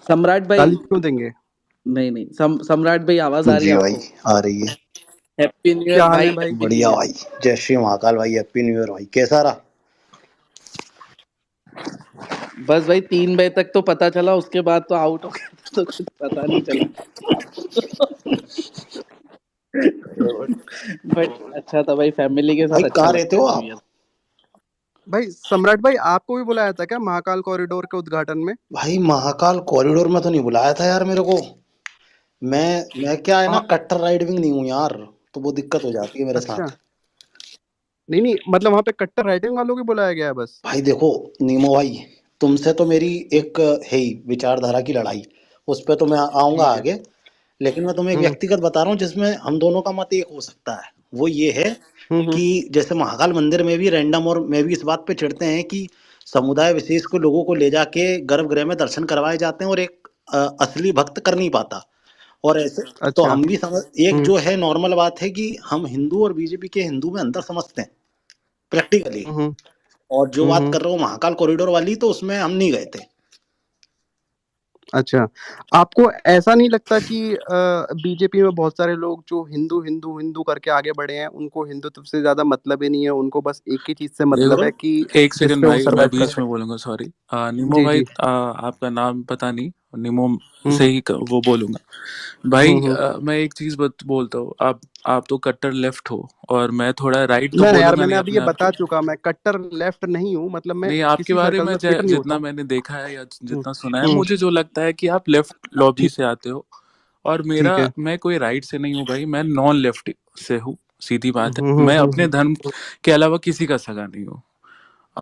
सम्राट भाई, गाली क्यों देंगे? नहीं नहीं, सम्राट भाई आवाज आ रही जी है भाई, आपको? आ रही है। हैप्पी न्यू क्या ईयर हाल भाई, है भाई? हैप्पी न्यू बढ़िया ईयर। भाई। जय श्री महाकाल भाई, हैप्पी न्यू ईयर भाई। कैसा रहा? बस भाई 3 बजे तक तो पता चला, उसके बाद तो आउट हो गया तो कुछ पता नहीं चला। बट अच्छा था भाई, फैमिली के भाई साथ अच्छा कहाँ रहते लगता हो है न्यू आप? ईयर। भाई सम्राट भाई, आपको भी बुलाया था क्या महाकाल कॉरिडोर के उद्घाटन में? भाई महाकाल कॉरिडोर में तो नहीं बुलाया था यार मेरे को। मैं क्या है ना, हाँ। कट्टर राइट विंग नहीं हूँ यार। तो वो दिक्कत हो जाती है मेरे अच्छा। साथ। नहीं नहीं, मतलब वहां पे कट्टर राइटिंग वालों को बुलाया गया है बस? भाई देखो नीमो भाई, तुमसे तो मेरी एक है ही विचारधारा की लड़ाई। उस पर तो मैं आऊंगा ठीक है। आगे। लेकिन मैं तुम्हें एक हम्म व्यक्तिगत बता रहा हूँ जिसमें हम दोनों का मत एक हो सकता है। वो ये है हम्म कि जैसे महाकाल मंदिर में भी रैंडम, और मैं भी इस बात पे चिढ़ते हैं कि समुदाय विशेष को लोगों को ले जाके गर्भगृह में दर्शन करवाए जाते हैं और एक असली भक्त कर नहीं पाता। और ऐसे तो अच्छा। हम भी समझ, एक हम्म जो है नॉर्मल बात है कि हम हिंदू और बीजेपी के हिंदू में अंतर समझते हैं प्रैक्टिकली। हम्म और जो बात हम्म। कर रहा हूँ महाकाल कॉरिडोर वाली, तो उसमें हम नहीं गए थे। अच्छा, आपको ऐसा नहीं लगता कि बीजेपी में बहुत सारे लोग जो हिंदू हिंदू हिंदू करके आगे बढ़े हैं, उनको हिंदुत्व से ज्यादा मतलब ही नहीं है, उनको बस एक ही चीज से मतलब देखो, है कि एक जिस सेकंड पे वो भाई, मैं सरवाइव कर बीच में सके? बोलूंगा, सॉरी। निमो जी भाई, जी। आपका नाम पता नहीं, निमो हम्म से ही वो बोलूंगा। भाई हम्म। मैं एक चीज बोलता हूँ। आप तो कट्टर लेफ्ट हो और मैं थोड़ा राइट तो ना यार, बोलूंगा मैंने नहीं अभी ये अपने आप बता को। चुका, मैं कट्टर लेफ्ट नहीं हूँ, मतलब मैं नहीं, आपके किसी बारे सर्कल में में फिट नहीं होता जितना हूँ। मैंने देखा है या हम्म जितना सुना है, हम्म। मुझे जो लगता है कि आप लेफ्ट लॉबी ठीक। से आते हो। और ठीक है। मैं कोई राइट से नहीं हूँ भाई, मैं नॉन लेफ्ट से हूँ। सीधी बात है, हम्म मैं हम्म अपने हम्म धर्म के अलावा किसी का सगा नहीं हूँ।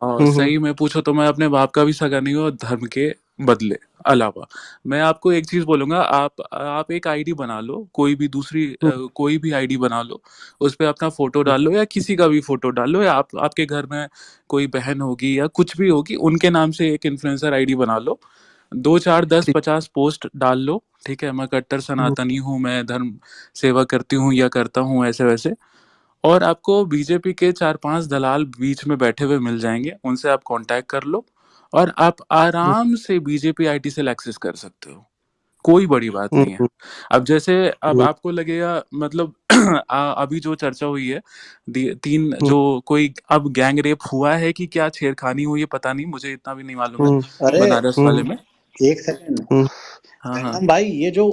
और हम्म सही में पूछो तो मैं अपने बाप का भी सगा नहीं हूँ, और धर्म के बदले अलावा। मैं आपको एक चीज बोलूंगा, आप एक आईडी बना लो, कोई भी दूसरी कोई भी आईडी बना लो। उस पे अपना फोटो डाल लो, या किसी का भी फोटो डाल लो, या आपके घर में कोई बहन होगी या कुछ भी होगी, उनके नाम से एक इन्फ्लुएंसर आईडी बना लो। 2 4 10 50 पोस्ट डाल लो, ठीक है। मैं कट्टर हम्म सनातनी हूँ, मैं धर्म सेवा करती हूँ या करता हूँ, ऐसे वैसे। और आपको बीजेपी के 4 5 दलाल बीच में बैठे हुए मिल जाएंगे, उनसे आप कांटेक्ट कर लो। और आप आराम से बीजेपी आईटी सेल एक्सेस कर सकते हो, कोई बड़ी बात नहीं है। हम्म अब जैसे, अब हम्म आपको लगेगा मतलब अभी जो चर्चा हुई है, तीन हम्म जो कोई अब गैंग रेप हुआ है कि क्या छेड़खानी हुई है, पता नहीं, मुझे इतना भी नहीं मालूम है हम्म अरे बनारस वाले में। एक सेकंड। हम्म। हाँ हाँ रैंडम भाई, ये जो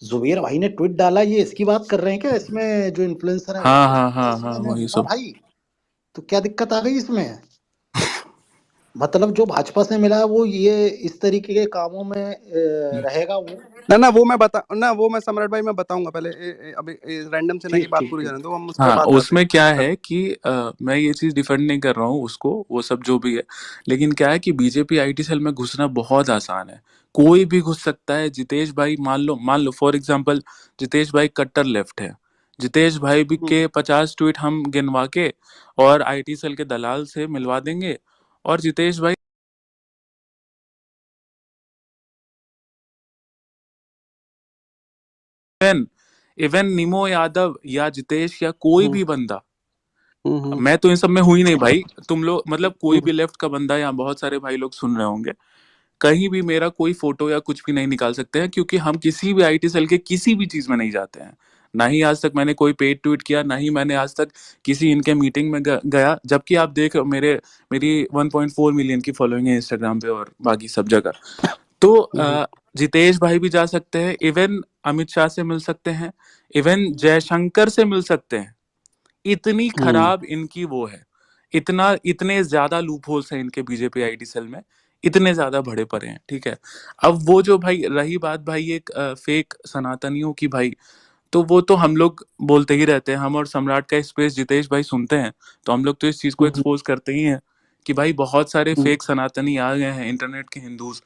जुबेर भाई ने ट्वीट डाला, ये इसकी बात कर रहे हैं क्या? इसमें जो इन्फ्लुएंसर है वो हाँ हाँ तो हाँ हाँ, इसमें मैं वही हूं ना सब। भाई। तो क्या दिक्कत आ गई इसमें? मतलब जो भाजपा से मिला है वो ये इस तरीके के कामों में रहेगा वो। ना ना वो मैं सम्राट भाई मैं बताऊंगा पहले। अभी रैंडम से ना की ठीक बात ठीक पूरी ठीक। करने दो, हम उस पर हाँ, बात आते उसमें क्या हैं। है कि मैं ये चीज डिफेंड नहीं कर रहा हूँ उसको, वो सब जो भी है। लेकिन क्या है कि बीजेपी आईटी सेल में घुसना बहुत आसान है, कोई भी घुस सकता है। जितेश भाई, मान लो फॉर एग्जांपल, जितेश भाई कट्टर लेफ्ट है। जितेश भाई भी हम्म के 50 ट्वीट हम गिनवा के और आईटी सेल के दलाल से मिलवा देंगे। और जितेश भाई इवन इवन निमो यादव या जितेश या कोई हम्म भी बंदा, हम्म मैं तो इन सब में हूं ही नहीं भाई। तुम लोग मतलब कोई हम्म भी लेफ्ट का बंदा, या बहुत सारे भाई लोग सुन रहे होंगे, कहीं भी मेरा कोई फोटो या कुछ भी नहीं निकाल सकते हैं, क्योंकि हम किसी भी आईटी सेल के किसी भी चीज में नहीं जाते हैं। ना ही आज तक मैंने कोई पेड ट्वीट किया, ना ही मैंने आज तक किसी इनके मीटिंग में गया। जबकि आप देख, मेरी 1.4 मिलियन की फॉलोइंग है इंस्टाग्राम पे और बाकी सब जगह। तो हम्म जितेश भाई भी जा सकते हैं, इवन अमित शाह से मिल सकते हैं, इवन जयशंकर से मिल सकते हैं। इतनी हम्म खराब इनकी वो है, इतने ज्यादा लूप होल्स हैं इनके बीजेपी आईटी सेल में, इतने ज्यादा भरे पड़े हैं, ठीक है। अब वो जो भाई रही बात भाई एक फेक सनातनियों की भाई, तो वो तो हम लोग बोलते ही रहते हैं। हम और सम्राट का स्पेस जितेश भाई सुनते हैं, तो हम लोग तो इस चीज को हम्म एक्सपोज करते ही हैं कि भाई बहुत सारे हम्म फेक सनातनी आ गए हैं, इंटरनेट के हिंदूज,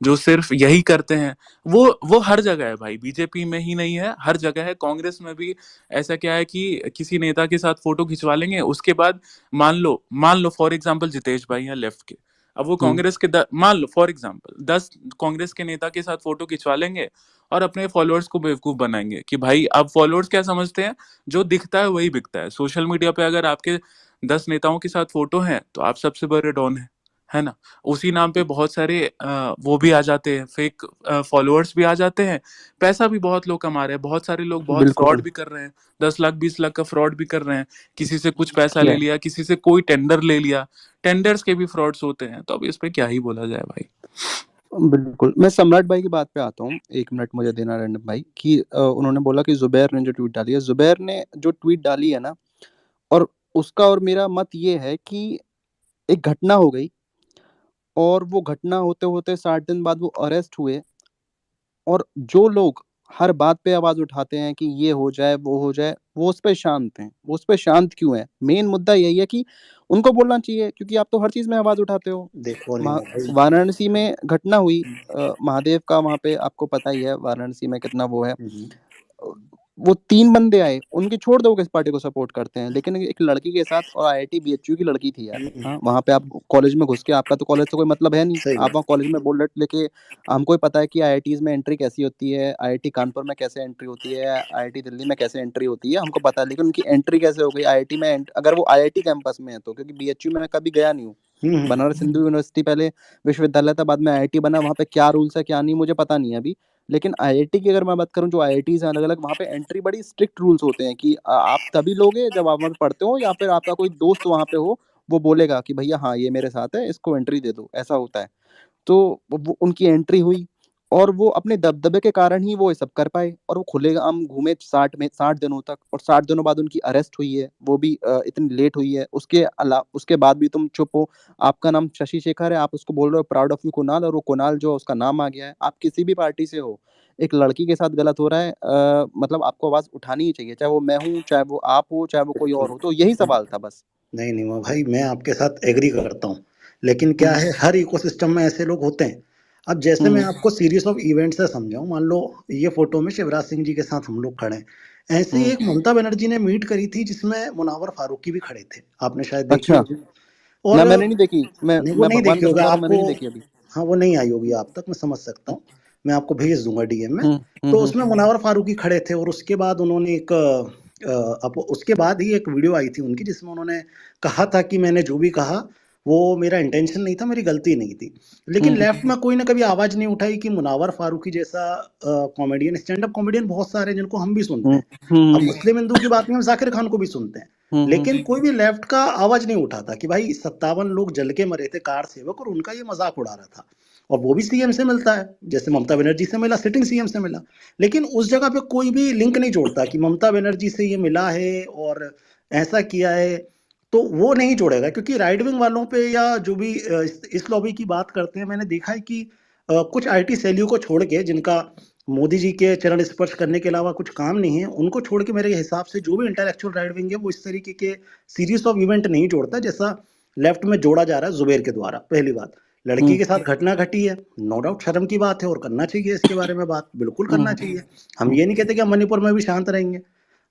जो सिर्फ यही करते हैं। वो हर जगह है भाई, बीजेपी में ही नहीं है, हर जगह है। कांग्रेस में भी ऐसा क्या है कि किसी नेता के साथ फोटो खिंचवा लेंगे, उसके बाद मान लो फॉर एग्जाम्पल जितेश भाई हैं लेफ्ट के। अब वो हम्म कांग्रेस के मान लो फॉर एग्जाम्पल 10 कांग्रेस के नेता के साथ फोटो खिंचवा लेंगे, और अपने फॉलोअर्स को बेवकूफ बनाएंगे कि भाई, अब फॉलोअर्स क्या समझते हैं, जो दिखता है वही बिकता है। सोशल मीडिया पे अगर आपके 10 नेताओं के साथ फोटो है, तो आप सबसे बड़े डॉन है। है ना। उसी नाम पे बहुत सारे वो भी आ जाते हैं, फेक फॉलोअर्स भी आ जाते हैं, पैसा भी बहुत लोग कमा रहे हैं, बहुत सारे लोग बहुत फ्रॉड बिल्कुल भी कर रहे हैं, 10 लाख 20 लाख का फ्रॉड भी कर रहे हैं, किसी से कुछ पैसा ले यस लिया, किसी से कोई टेंडर ले लिया, टेंडर्स के भी फ्रॉड्स होते हैं। तो अब इस पे क्या ही बोला जाए भाई। बिल्कुल। मैं सम्राट भाई की बात पे आता हूँ, 1 मिनट मुझे देना रैंडम भाई, कि उन्होंने बोला कि जुबैर ने जो ट्वीट डाली है, जुबैर ने जो ट्वीट डाली है ना, और उसका और मेरा मत ये है कि एक घटना हो गई, और वो घटना होते होते 60 दिन बाद वो अरेस्ट हुए, और जो लोग हर बात पे आवाज उठाते हैं कि ये हो जाए वो हो जाए, वो उस पे शांत हैं। वो उस पे शांत क्यों है? मेन मुद्दा यही है कि उनको बोलना चाहिए, क्योंकि आप तो हर चीज में आवाज उठाते हो। देखो महा- निमो भाई, वाराणसी में घटना हुई, महादेव का, वहां पे आपको पता ही है वाराणसी में कितना वो है। हम्म, वो 3 बंदे आए, उनकी छोड़ दो किस पार्टी को सपोर्ट करते हैं, लेकिन एक लड़की के साथ, और आईआईटी बीएचयू की लड़की थी यार। हाँ, वहां पे आप कॉलेज में घुस के, आपका तो कॉलेज से कोई मतलब है नहीं, सही आप वहाँ बात। कॉलेज में बुलेट लेके, हमको ही पता है कि आईआईटीज में एंट्री कैसी होती है, आईआईटी कानपुर में कैसे एंट्री होती है, आईआईटी दिल्ली में कैसे एंट्री होती है, हमको पता है। लेकिन उनकी एंट्री कैसे हो गई आईआईटी में, अगर वो आईआईटी कैंपस में है तो, क्योंकि बीएचयू में मैं कभी गया नहीं हूँ। बनारस हिंदू यूनिवर्सिटी पहले विश्वविद्यालय था, बाद में आईआईटी बना, वहाँ पे क्या रूल्स है क्या नहीं मुझे पता नहीं है अभी। लेकिन आईआईटी की अगर मैं बात करूँ, जो आईआईटीज हैं अलग अलग, वहाँ पे एंट्री बड़ी स्ट्रिक्ट रूल्स होते हैं कि आप तभी लोगे जब आप वहाँ पे पढ़ते हो, या फिर आपका कोई दोस्त वहाँ पे हो, वो बोलेगा कि भैया हाँ ये मेरे साथ है, इसको एंट्री दे दो, ऐसा होता है। तो वो उनकी एंट्री हुई, और वो अपने दबदबे के कारण ही वो ये सब कर पाए, और वो खुलेआम घूमे 60 दिनों तक, और 60 दिनों बाद उनकी अरेस्ट हुई है, वो भी इतनी लेट हुई है। उसके बाद भी तुम चुप हो। आपका नाम शशि शेखर है, आप उसको बोल रहे हो प्राउड ऑफ यू कुणाल, और वो कुणाल जो उसका नाम आ गया है। आप किसी भी पार्टी से हो, एक लड़की के साथ गलत हो रहा है, मतलब आपको आवाज उठानी ही चाहिए, चाहे वो मैं हूँ, चाहे वो आप हो, चाहे वो कोई और हो। तो यही सवाल था बस। नहीं निमो भाई, मैं आपके साथ एग्री करता हूँ, लेकिन क्या हम्म है, हर इकोसिस्टम में ऐसे लोग होते हैं। अब जैसे मैं हम्म आपको सीरीज ऑफ इवेंट्स से समझाऊं, मान लो ये फोटो में शिवराज सिंह जी के साथ हम लोग खड़े हैं, ऐसे ही हम्म। एक ममता बनर्जी ने मीट करी थी जिसमें मुनावर फारूकी भी खड़े थे, आपने शायद देखी अच्छा, होगी। ना और मैंने नहीं देखी, मैं नहीं, वो मैं नहीं भगवान देखी कसम होगा खाता हूँ, मैंने आपको। नहीं देखी अभी। हाँ, वो नहीं आई होगी आप तक, मैं समझ सकता हूँ। मैं आपको भेज दूंगा डीएम में। हम्म हम्म तो हम्म उसमें मुनावर फारूकी खड़े थे, और उसके बाद उन्होंने एक अब उसके बाद ही एक वीडियो आई थी उनकी, जिसमें उन्होंने कहा था कि मैंने जो भी कहा वो मेरा इंटेंशन नहीं था, मेरी गलती नहीं थी। लेकिन हम्म लेफ्ट में कोई ने कभी आवाज नहीं उठाई कि मुनावर फारूकी जैसा कॉमेडियन, स्टैंड अप कॉमेडियन बहुत सारे हैं जिनको हम भी सुनते हम्म हैं। अब हम्म मुस्लिम हिंदू की बात नहीं, हम जाकिर खान को भी सुनते हैं। हम्म लेकिन कोई भी लेफ्ट का आवाज नहीं उठाता कि भाई 57 लोग जल के मरे थे कार सेवक, और उनका ये मजाक उड़ा रहा था। और वो भी सीएम से मिलता है, जैसे ममता बनर्जी से मिला, सिटिंग सीएम से मिला। लेकिन उस जगह पे कोई भी लिंक नहीं जोड़ता कि ममता बनर्जी से ये मिला है और ऐसा किया है। तो वो नहीं जोड़ेगा, क्योंकि राइट विंग वालों पे, या जो भी इस लॉबी की बात करते हैं, मैंने देखा है कि कुछ आईटी सैलियों को छोड़ के, जिनका मोदी जी के चरण स्पर्श करने के अलावा कुछ काम नहीं है, उनको छोड़ के मेरे हिसाब से जो भी इंटेलेक्चुअल राइट विंग है, वो इस तरीके के सीरीज ऑफ इवेंट नहीं जोड़ता जैसा लेफ्ट में जोड़ा जा रहा है जुबेर के द्वारा। पहली बात, लड़की हम्म के साथ घटना घटी है, नो डाउट शर्म की बात है, और करना चाहिए इसके बारे में बात, बिल्कुल करना हम्म चाहिए। हम ये नहीं कहते कि हम मणिपुर में भी शांत रहेंगे।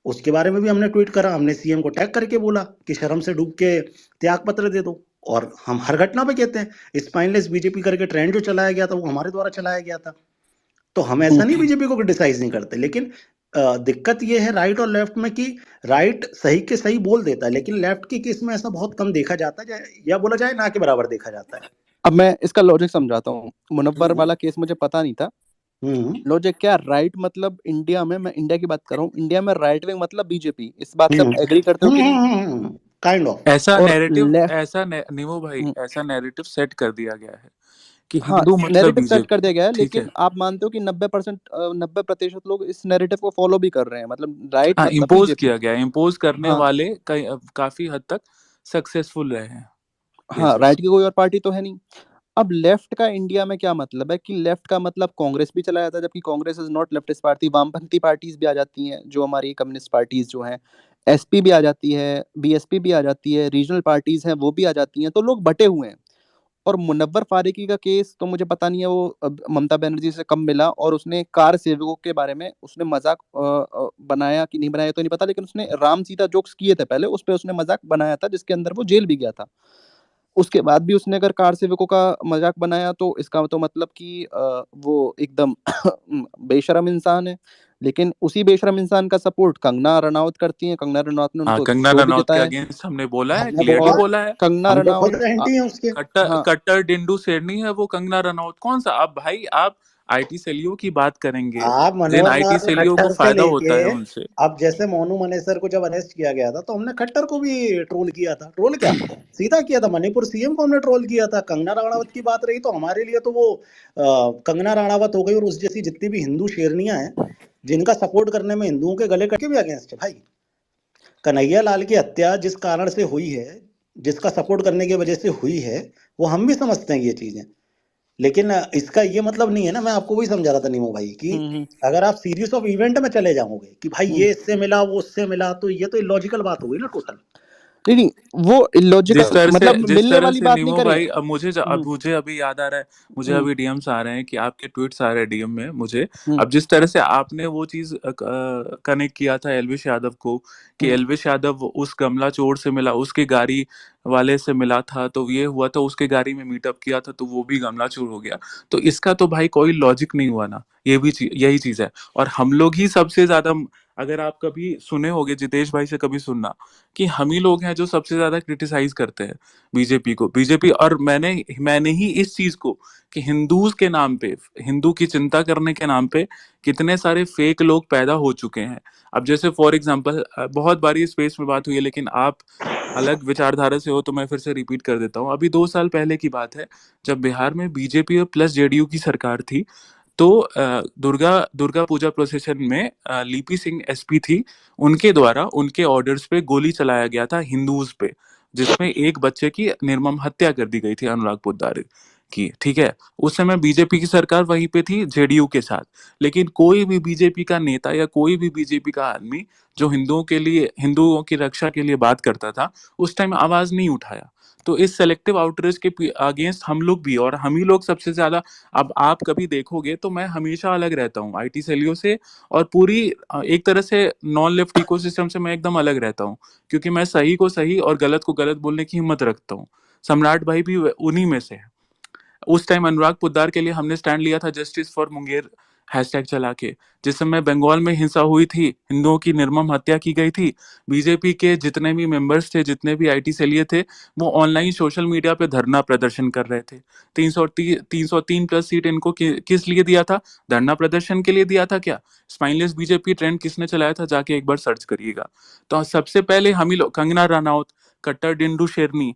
उसके बारे में भी हमने ट्वीट करा, हमने सीएम को टैग करके बोला कि शर्म से डूब के त्याग पत्र दे दो। और हम हर घटना पे कहते हैं स्पाइनलेस बीजेपी करके ट्रेंड जो चलाया गया था, वो हमारे द्वारा चलाया गया था। तो हम ऐसा नहीं हम्म। बीजेपी को क्रिटिसाइज नहीं करते, लेकिन दिक्कत ये है राइट और लेफ्ट में कि राइट सही के सही बोल देता है, लेकिन लेफ्ट के केस में ऐसा बहुत कम देखा जाता है, या बोला जाए ना के बराबर देखा जाता है। अब मैं इसका लॉजिक समझाता हूँ। मुनव्वर हम्म वाला केस मुझे पता नहीं था। हम्म लॉजिक क्या, राइट मतलब इंडिया में, मैं इंडिया की बात कर रहा हूँ, इंडिया में राइट विंग मतलब बीजेपी, इस बात से आप एग्री करते हो कि नहीं? Kind of. ऐसा और नैरेटिव, लेफ्ट, ऐसा निमो भाई, ऐसा नैरेटिव सेट कर दिया गया है कि हाँ हिंदू मतलब नैरेटिव सेट कर बीजेपी। दिया गया है, ठीक है। लेकिन आप मानते हो कि 90% लोग इस नैरेटिव को फॉलो भी कर रहे हैं, मतलब राइट हाँ, मतलब इम्पोज बीजेपी। किया गया, इम्पोज करने हाँ वाले काफी हद तक सक्सेसफुल रहे हैं ये हाँ, चीज। राइट की कोई और पार्टी तो है नहीं। अब लेफ्ट का इंडिया में क्या मतलब है, कि लेफ्ट का मतलब कांग्रेस भी चला जाता है, जबकि Congress is not leftist party. वामपंथी पार्टीज भी आ जाती हैं, जो हमारी कम्युनिस्ट पार्टीज जो हैं, एसपी भी आ जाती है, बीएसपी भी आ जाती है, रीजनल पार्टीज हैं वो भी आ जाती हैं, तो लोग बटे हुए हैं। और मुनव्वर फारूकी का केस तो मुझे पता नहीं है वो ममता बनर्जी से कब मिला, और उसने कार सेवकों के बारे में उसने मजाक बनाया कि नहीं बनाया तो नहीं पता, लेकिन उसने राम सीता जोक्स किए थे पहले, उस पर उसने मजाक बनाया था, जिसके अंदर वो जेल भी गया था। उसके बाद भी उसने अगर कार सेवकों का मजाक बनाया, तो इसका तो मतलब कि वो एकदम बेशरम इंसान है। लेकिन उसी बेशरम इंसान का सपोर्ट कंगना रनावत करती हैं। कंगना रनावत ने हाँ, उनको कंगना शो भी रनौत के जिताया। अगेंस्ट हमने बोला है, हमने क्लियरली बोला है, बोला है। कंगना हम तो रनावत खुद एंटी हैं उसके। कट्टर हाँ कट्टर डिंडू शेरनी है वो कंगना रनौत। कौन सा? अब भाई आप आईटी सेलियों की बात करेंगे, आप जिन मनोहर आईटी लाल सेलियों को खट्टर से फायदा लेके, होता है उनसे। अब जैसे मोनू मनेसर को जब अरेस्ट किया गया था तो हमने खट्टर को भी ट्रोल किया था। ट्रोल क्या, सीधा किया था। मणिपुर सीएम को हमने ट्रोल किया था। कंगना राणावत की बात रही तो हमारे लिए तो वो कंगना राणावत हो गई और उस जैसी जितनी भी हिंदू शेरनियां हैं जिनका सपोर्ट करने में हिंदुओं के गले कट के भी अगेंस्ट है भाई। कन्हैया लाल की हत्या जिस कारण से हुई है, जिसका सपोर्ट करने की वजह से हुई है, वो हम भी समझते हैं ये चीजें। लेकिन इसका ये मतलब नहीं है ना, मैं आपको वही समझा रहा था नीमो भाई कि अगर आप सीरीज ऑफ इवेंट में चले जाओगे कि भाई ये इससे मिला वो उससे मिला, तो ये तो इलॉजिकल बात हो गई ना टोटल। नहीं वो जिस इलॉजिकल तरह मतलब से मिलने वाली बात नहीं नीमो करें। भाई, अब मुझे अभी याद आ रहा है, मुझे अभी डीएम्स आ रहे हैं कि आपके ट्वीट्स आ रहे हैं डीएम में मुझे। अब जिस तरह से आपने वो चीज कनेक्ट किया था एल्विश यादव को, कि एल्विश यादव उस गमला चोर से मिला, उसके गाड़ी वाले से मिला था, तो ये हुआ था, उसके गाड़ी में मीटअप किया था, तो वो भी गमला चोर हो गया। तो इसका तो भाई कोई लॉजिक नहीं हुआ ना। ये भी यही चीज है। और हम लोग ही सबसे ज्यादा, अगर आप कभी सुने होगे जितेश भाई से कभी सुनना, कि हम ही लोग हैं जो सबसे ज्यादा क्रिटिसाइज करते हैं बीजेपी को। बीजेपी, और मैंने ही इस चीज को, कि हिंदूज के नाम पे, हिंदू की चिंता करने के नाम पे कितने सारे फेक लोग पैदा हो चुके हैं। अब जैसे फॉर एग्जांपल, बहुत बारी स्पेस में बात हुई है, लेकिन आप अलग विचारधारा से हो तो मैं फिर से रिपीट कर देता हूँ। अभी 2 साल पहले की बात है, जब बिहार में बीजेपी प्लस जेडीयू की सरकार थी, तो दुर्गा पूजा प्रोसेशन में लिपि सिंह एसपी थी, उनके द्वारा उनके ऑर्डर्स पे गोली चलाया गया था हिंदूज पे, जिसमें एक बच्चे की निर्मम हत्या कर दी गई थी अनुराग पोद्दार की। ठीक है, उस समय बीजेपी की सरकार वहीं पे थी जेडीयू के साथ, लेकिन कोई भी बीजेपी का नेता या कोई भी बीजेपी का आदमी जो हिंदुओं के लिए, हिंदुओं की रक्षा के लिए बात करता था, उस टाइम आवाज नहीं उठाया। तो इस सेलेक्टिव आउटरीच के अगेंस्ट हम लोग भी, और हम ही लोग सबसे ज्यादा। अब आप कभी देखोगे तो मैं हमेशा अलग रहता हूँ आईटी सेलियों से, और पूरी एक तरह से नॉन लेफ्ट इकोसिस्टम से मैं एकदम अलग रहता हूँ, क्योंकि मैं सही को सही और गलत को गलत बोलने की हिम्मत रखता हूँ। सम्राट भाई भी उन्हीं में से है। उस टाइम अनुराग पोद्दार के लिए हमने स्टैंड लिया था, जस्टिस फॉर मुंगेर हैशटैग चला के। जिस समय बंगाल में हिंसा हुई थी, हिंदुओं की निर्मम हत्या की गई थी, बीजेपी के जितने भी मेंबर्स थे, जितने भी आईटी सेलिये थे, वो ऑनलाइन सोशल मीडिया पे धरना प्रदर्शन कर रहे थे। 303 प्लस सीट इनको किस लिए दिया था? धरना प्रदर्शन के लिए दिया था क्या? स्पाइनलेस बीजेपी ट्रेंड किसने चलाया था? जाके एक बार सर्च करिएगा। तो सबसे पहले हम ही लोग, कंगना रनौत, कट्टर डिंडू शेरनी,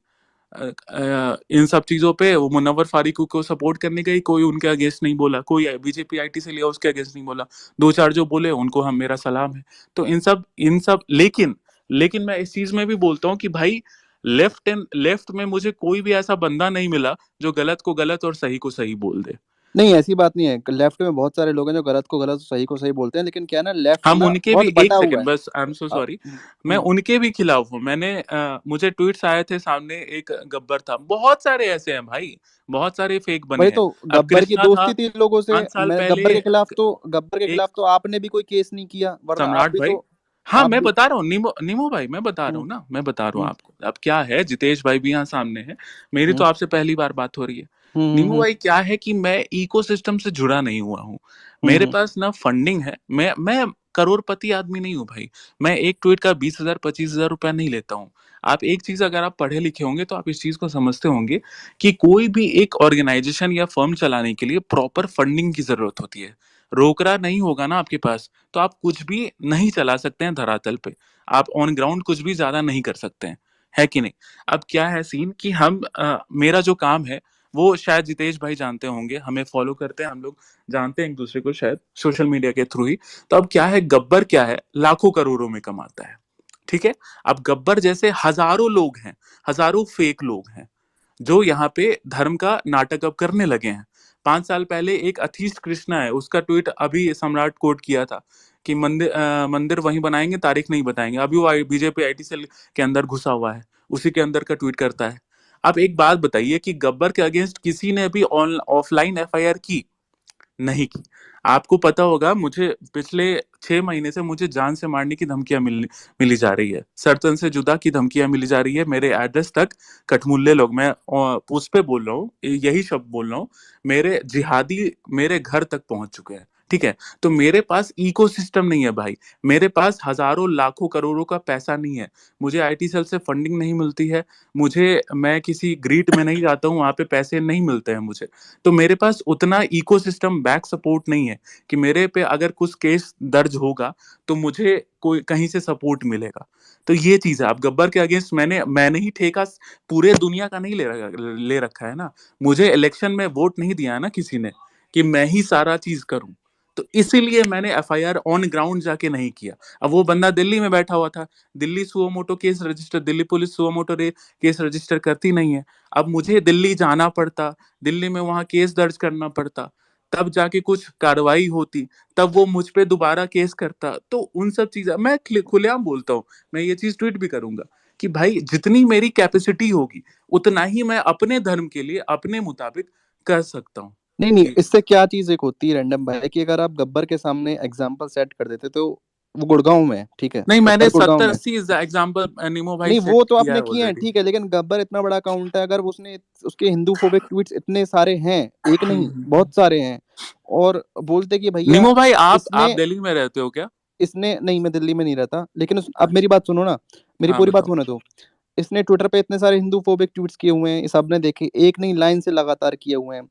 इन सब चीजों पे वो मुनव्वर फारूकी को सपोर्ट करने गई, कोई उनके अगेंस्ट नहीं बोला, कोई बीजेपी आईटी से लिया उसके अगेंस्ट नहीं बोला, 2-4 जो बोले उनको हम मेरा सलाम है। तो इन सब लेकिन मैं इस चीज में भी बोलता हूँ कि भाई लेफ्ट में मुझे कोई भी ऐसा बंदा नहीं मिला जो गलत को गलत और सही को सही बोल दे। नहीं ऐसी बात नहीं है, लेफ्ट में बहुत सारे लोग हैं जो गलत को गलत सही को सही बोलते हैं, लेकिन क्या है ना, लेफ्ट हम ना उनके बहुत भी, बटा एक हुआ सेकंड है। बस, आई एम सो सॉरी, मैं उनके भी खिलाफ हूँ। मुझे ट्वीट्स आए थे सामने, एक गब्बर था, बहुत सारे ऐसे हैं भाई, बहुत सारे फेक बने वही हैं। तो अब गब्बर की कृष्णा था दोस्ती थी लोगों से। 5 साल मैं पहले, गब्बर के एक खिलाफ तो आपने भी कोई केस नहीं किया, वरना आप सम्राट भी भाई, तो हाँ आप मैं भी बता रहा हूँ, नीमो भाई मैं बता रहा हूँ ना, मैं बता रहा हूँ आपको। अब क्या है, जितेश भाई भी यहाँ सामने है, मेरी तो आपसे पहली बार बात हो रही है। नीमू भाई क्या है कि मैं इकोसिस्टम से जुड़ा नहीं हुआ हूँ, मेरे पास ना फंडिंग है, मैं करोड़पति आदमी नहीं हूँ भाई। मैं एक ट्वीट का 20,000 25,000 रुपया नहीं लेता हूँ। आप एक चीज, अगर आप पढ़े लिखे होंगे तो आप इस चीज को समझते होंगे कि कोई भी एक ऑर्गेनाइजेशन या फर्म चलाने के लिए प्रॉपर फंडिंग की जरूरत होती है। रोकड़ा नहीं होगा ना आपके पास, तो आप कुछ भी नहीं चला सकते हैं धरातल पे, आप ऑन ग्राउंड कुछ भी ज्यादा नहीं कर सकते हैं, है कि नहीं? अब क्या है सीन कि मेरा जो काम है वो शायद जितेश भाई जानते होंगे, हमें फॉलो करते हैं, हम लोग जानते हैं एक दूसरे को शायद सोशल मीडिया के थ्रू ही। तो अब क्या है, गब्बर क्या है, लाखों करोड़ों में कमाता है। ठीक है, अब गब्बर जैसे हजारों लोग हैं, हजारों फेक लोग हैं, जो यहाँ पे धर्म का नाटक अब करने लगे हैं। 5 साल पहले एक अथीस्ट कृष्णा है, उसका ट्वीट अभी सम्राट कोट किया था कि मंदिर वहीं बनाएंगे, तारीख नहीं बताएंगे। अभी वो बीजेपी आईटी सेल के अंदर घुसा हुआ है, उसी के अंदर का ट्वीट करता है। आप एक बात बताइए कि गब्बर के अगेंस्ट किसी ने अभी ऑफलाइन एफआईआर की? नहीं की। आपको पता होगा, मुझे पिछले 6 महीने से मुझे जान से मारने की धमकियां मिली जा रही है, सर्तन से जुदा की धमकियां मिली जा रही है, मेरे एड्रेस तक कठमुल्ले लोग, मैं उस पे बोल रहा हूँ, यही शब्द बोल रहा हूँ, मेरे जिहादी मेरे घर तक पहुंच चुके हैं, ठीक है, तो मेरे पास इकोसिस्टम नहीं है भाई, मेरे पास हजारों लाखों करोड़ों का पैसा नहीं है, मुझे आईटी सेल से फंडिंग नहीं मिलती है, मैं किसी ग्रीट में नहीं जाता हूँ, वहां पे पैसे नहीं मिलते हैं मुझे, तो मेरे पास उतना इकोसिस्टम बैक सपोर्ट नहीं है कि मेरे पे अगर कुछ केस दर्ज होगा तो मुझे कोई कहीं से सपोर्ट मिलेगा। तो ये चीज है, अब गब्बर के अगेंस्ट मैंने ही ठेका पूरे दुनिया का नहीं ले रखा है ना, मुझे इलेक्शन में वोट नहीं दिया है ना किसी ने कि मैं ही सारा चीज करूं, तो इसीलिए मैंने एफआईआर ऑन ग्राउंड जाके नहीं किया। अब वो बंदा दिल्ली में बैठा हुआ था, Delhi suo motu case register, Delhi police suo motu case register करती नहीं है, अब मुझे दिल्ली जाना पड़ता, दिल्ली में वहां केस दर्ज करना पड़ता, तब जाके कुछ कार्रवाई होती, तब वो मुझ पे दोबारा केस करता। तो उन सब चीजें मैं खुलेआम बोलता हूँ, मैं ये चीज ट्वीट भी करूंगा कि भाई जितनी मेरी कैपेसिटी होगी उतना ही मैं अपने धर्म के लिए अपने मुताबिक कर सकता हूँ। नहीं, इससे क्या चीज एक होती है रैंडम भाई कि अगर आप गब्बर के सामने एग्जांपल सेट कर देते तो वो गुड़गांव में, ठीक है, नहीं, मैंने गब्बर गुड़गांव में, 70-80 एग्जाम्पल नीमो भाई नहीं सेट वो तो किया आपने है किए हैं, ऑलरेडी। ठीक है, लेकिन गब्बर इतना बड़ा अकाउंट है, अगर उसने उसके हिंदू फोबिक ट्वीट्स इतने सारे हैं, एक नहीं बहुत सारे हैं, और बोलते कि भैया नीमो भाई आप इसने दिल्ली में रहते हो क्या? इसने नहीं, मैं दिल्ली में नहीं रहता, लेकिन अब मेरी बात सुनो ना, मेरी हाँ पूरी बात बताओ। होने दो। इसने ट्विटर पे इतने सारे हिंदू फोबिक ट्वीट्स किए हुए हैं, इस सबने देखे, एक नहीं लाइन से लगातार किए हुए हैं।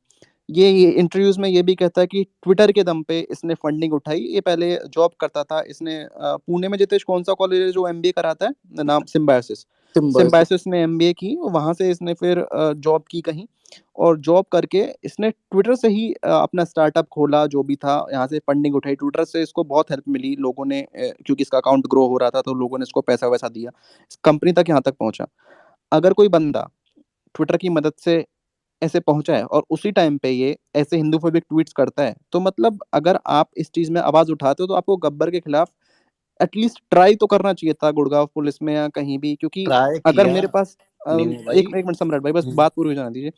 ये इंटरव्यूज में ये भी कहता है कि ट्विटर के दम पे इसने फंडिंग उठाई। ये पहले जॉब करता था, इसने पुणे में, जितेश कौन सा कॉलेज है जो एमबीए कराता है, नाम सिम्बायोसिस, सिम्बायोसिस में एमबीए की, वहां से इसने फिर जॉब की कहीं, और जॉब करके इसने ट्विटर से ही अपना स्टार्टअप खोला, जो भी था, यहाँ से फंडिंग उठाई, ट्विटर से इसको बहुत हेल्प मिली लोगों ने, क्योंकि इसका अकाउंट ग्रो हो रहा था तो लोगों ने इसको पैसा वैसा दिया, इस कंपनी तक यहाँ तक पहुंचा। अगर कोई बंदा ट्विटर की मदद से ऐसे पहुंचा है और उसी टाइम पे ये ऐसे हिंदूफोबिक ट्वीट्स करता है, तो मतलब अगर आप इस चीज में आवाज उठाते हो तो आपको गब्बर के खिलाफ एटलीस्ट ट्राई तो करना चाहिए था गुड़गांव पुलिस में या कहीं भी, क्योंकि ट्राई अगर किया मेरे पास नीमू भाई। एक मिनट सम्राट भाई, बस बात पूरी हो जाने दीजिए,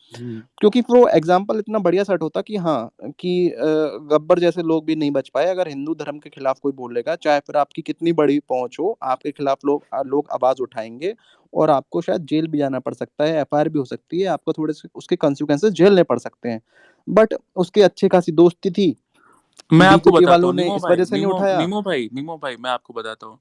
क्योंकि वो एग्जाम्पल इतना बढ़िया सेट होता कि हाँ, कि गब्बर जैसे लोग भी नहीं बच पाए। अगर हिंदू धर्म के खिलाफ कोई बोलेगा, चाहे फिर आपकी कितनी बड़ी पहुंच हो, आपके खिलाफ लोग आवाज उठाएंगे, और आपको शायद जेल भी जाना पड़ सकता है, एफआईआर भी हो सकती है, आपको थोड़े से उसके कॉन्सिक्वेंसेस झेलने पड़ सकते हैं। बट उसकी अच्छी खासी दोस्ती थी, मैं आपको बीजेपी बताता वालों हूँ ने इस वजह से नहीं उठाया। नीमो भाई मैं आपको बताता हूँ।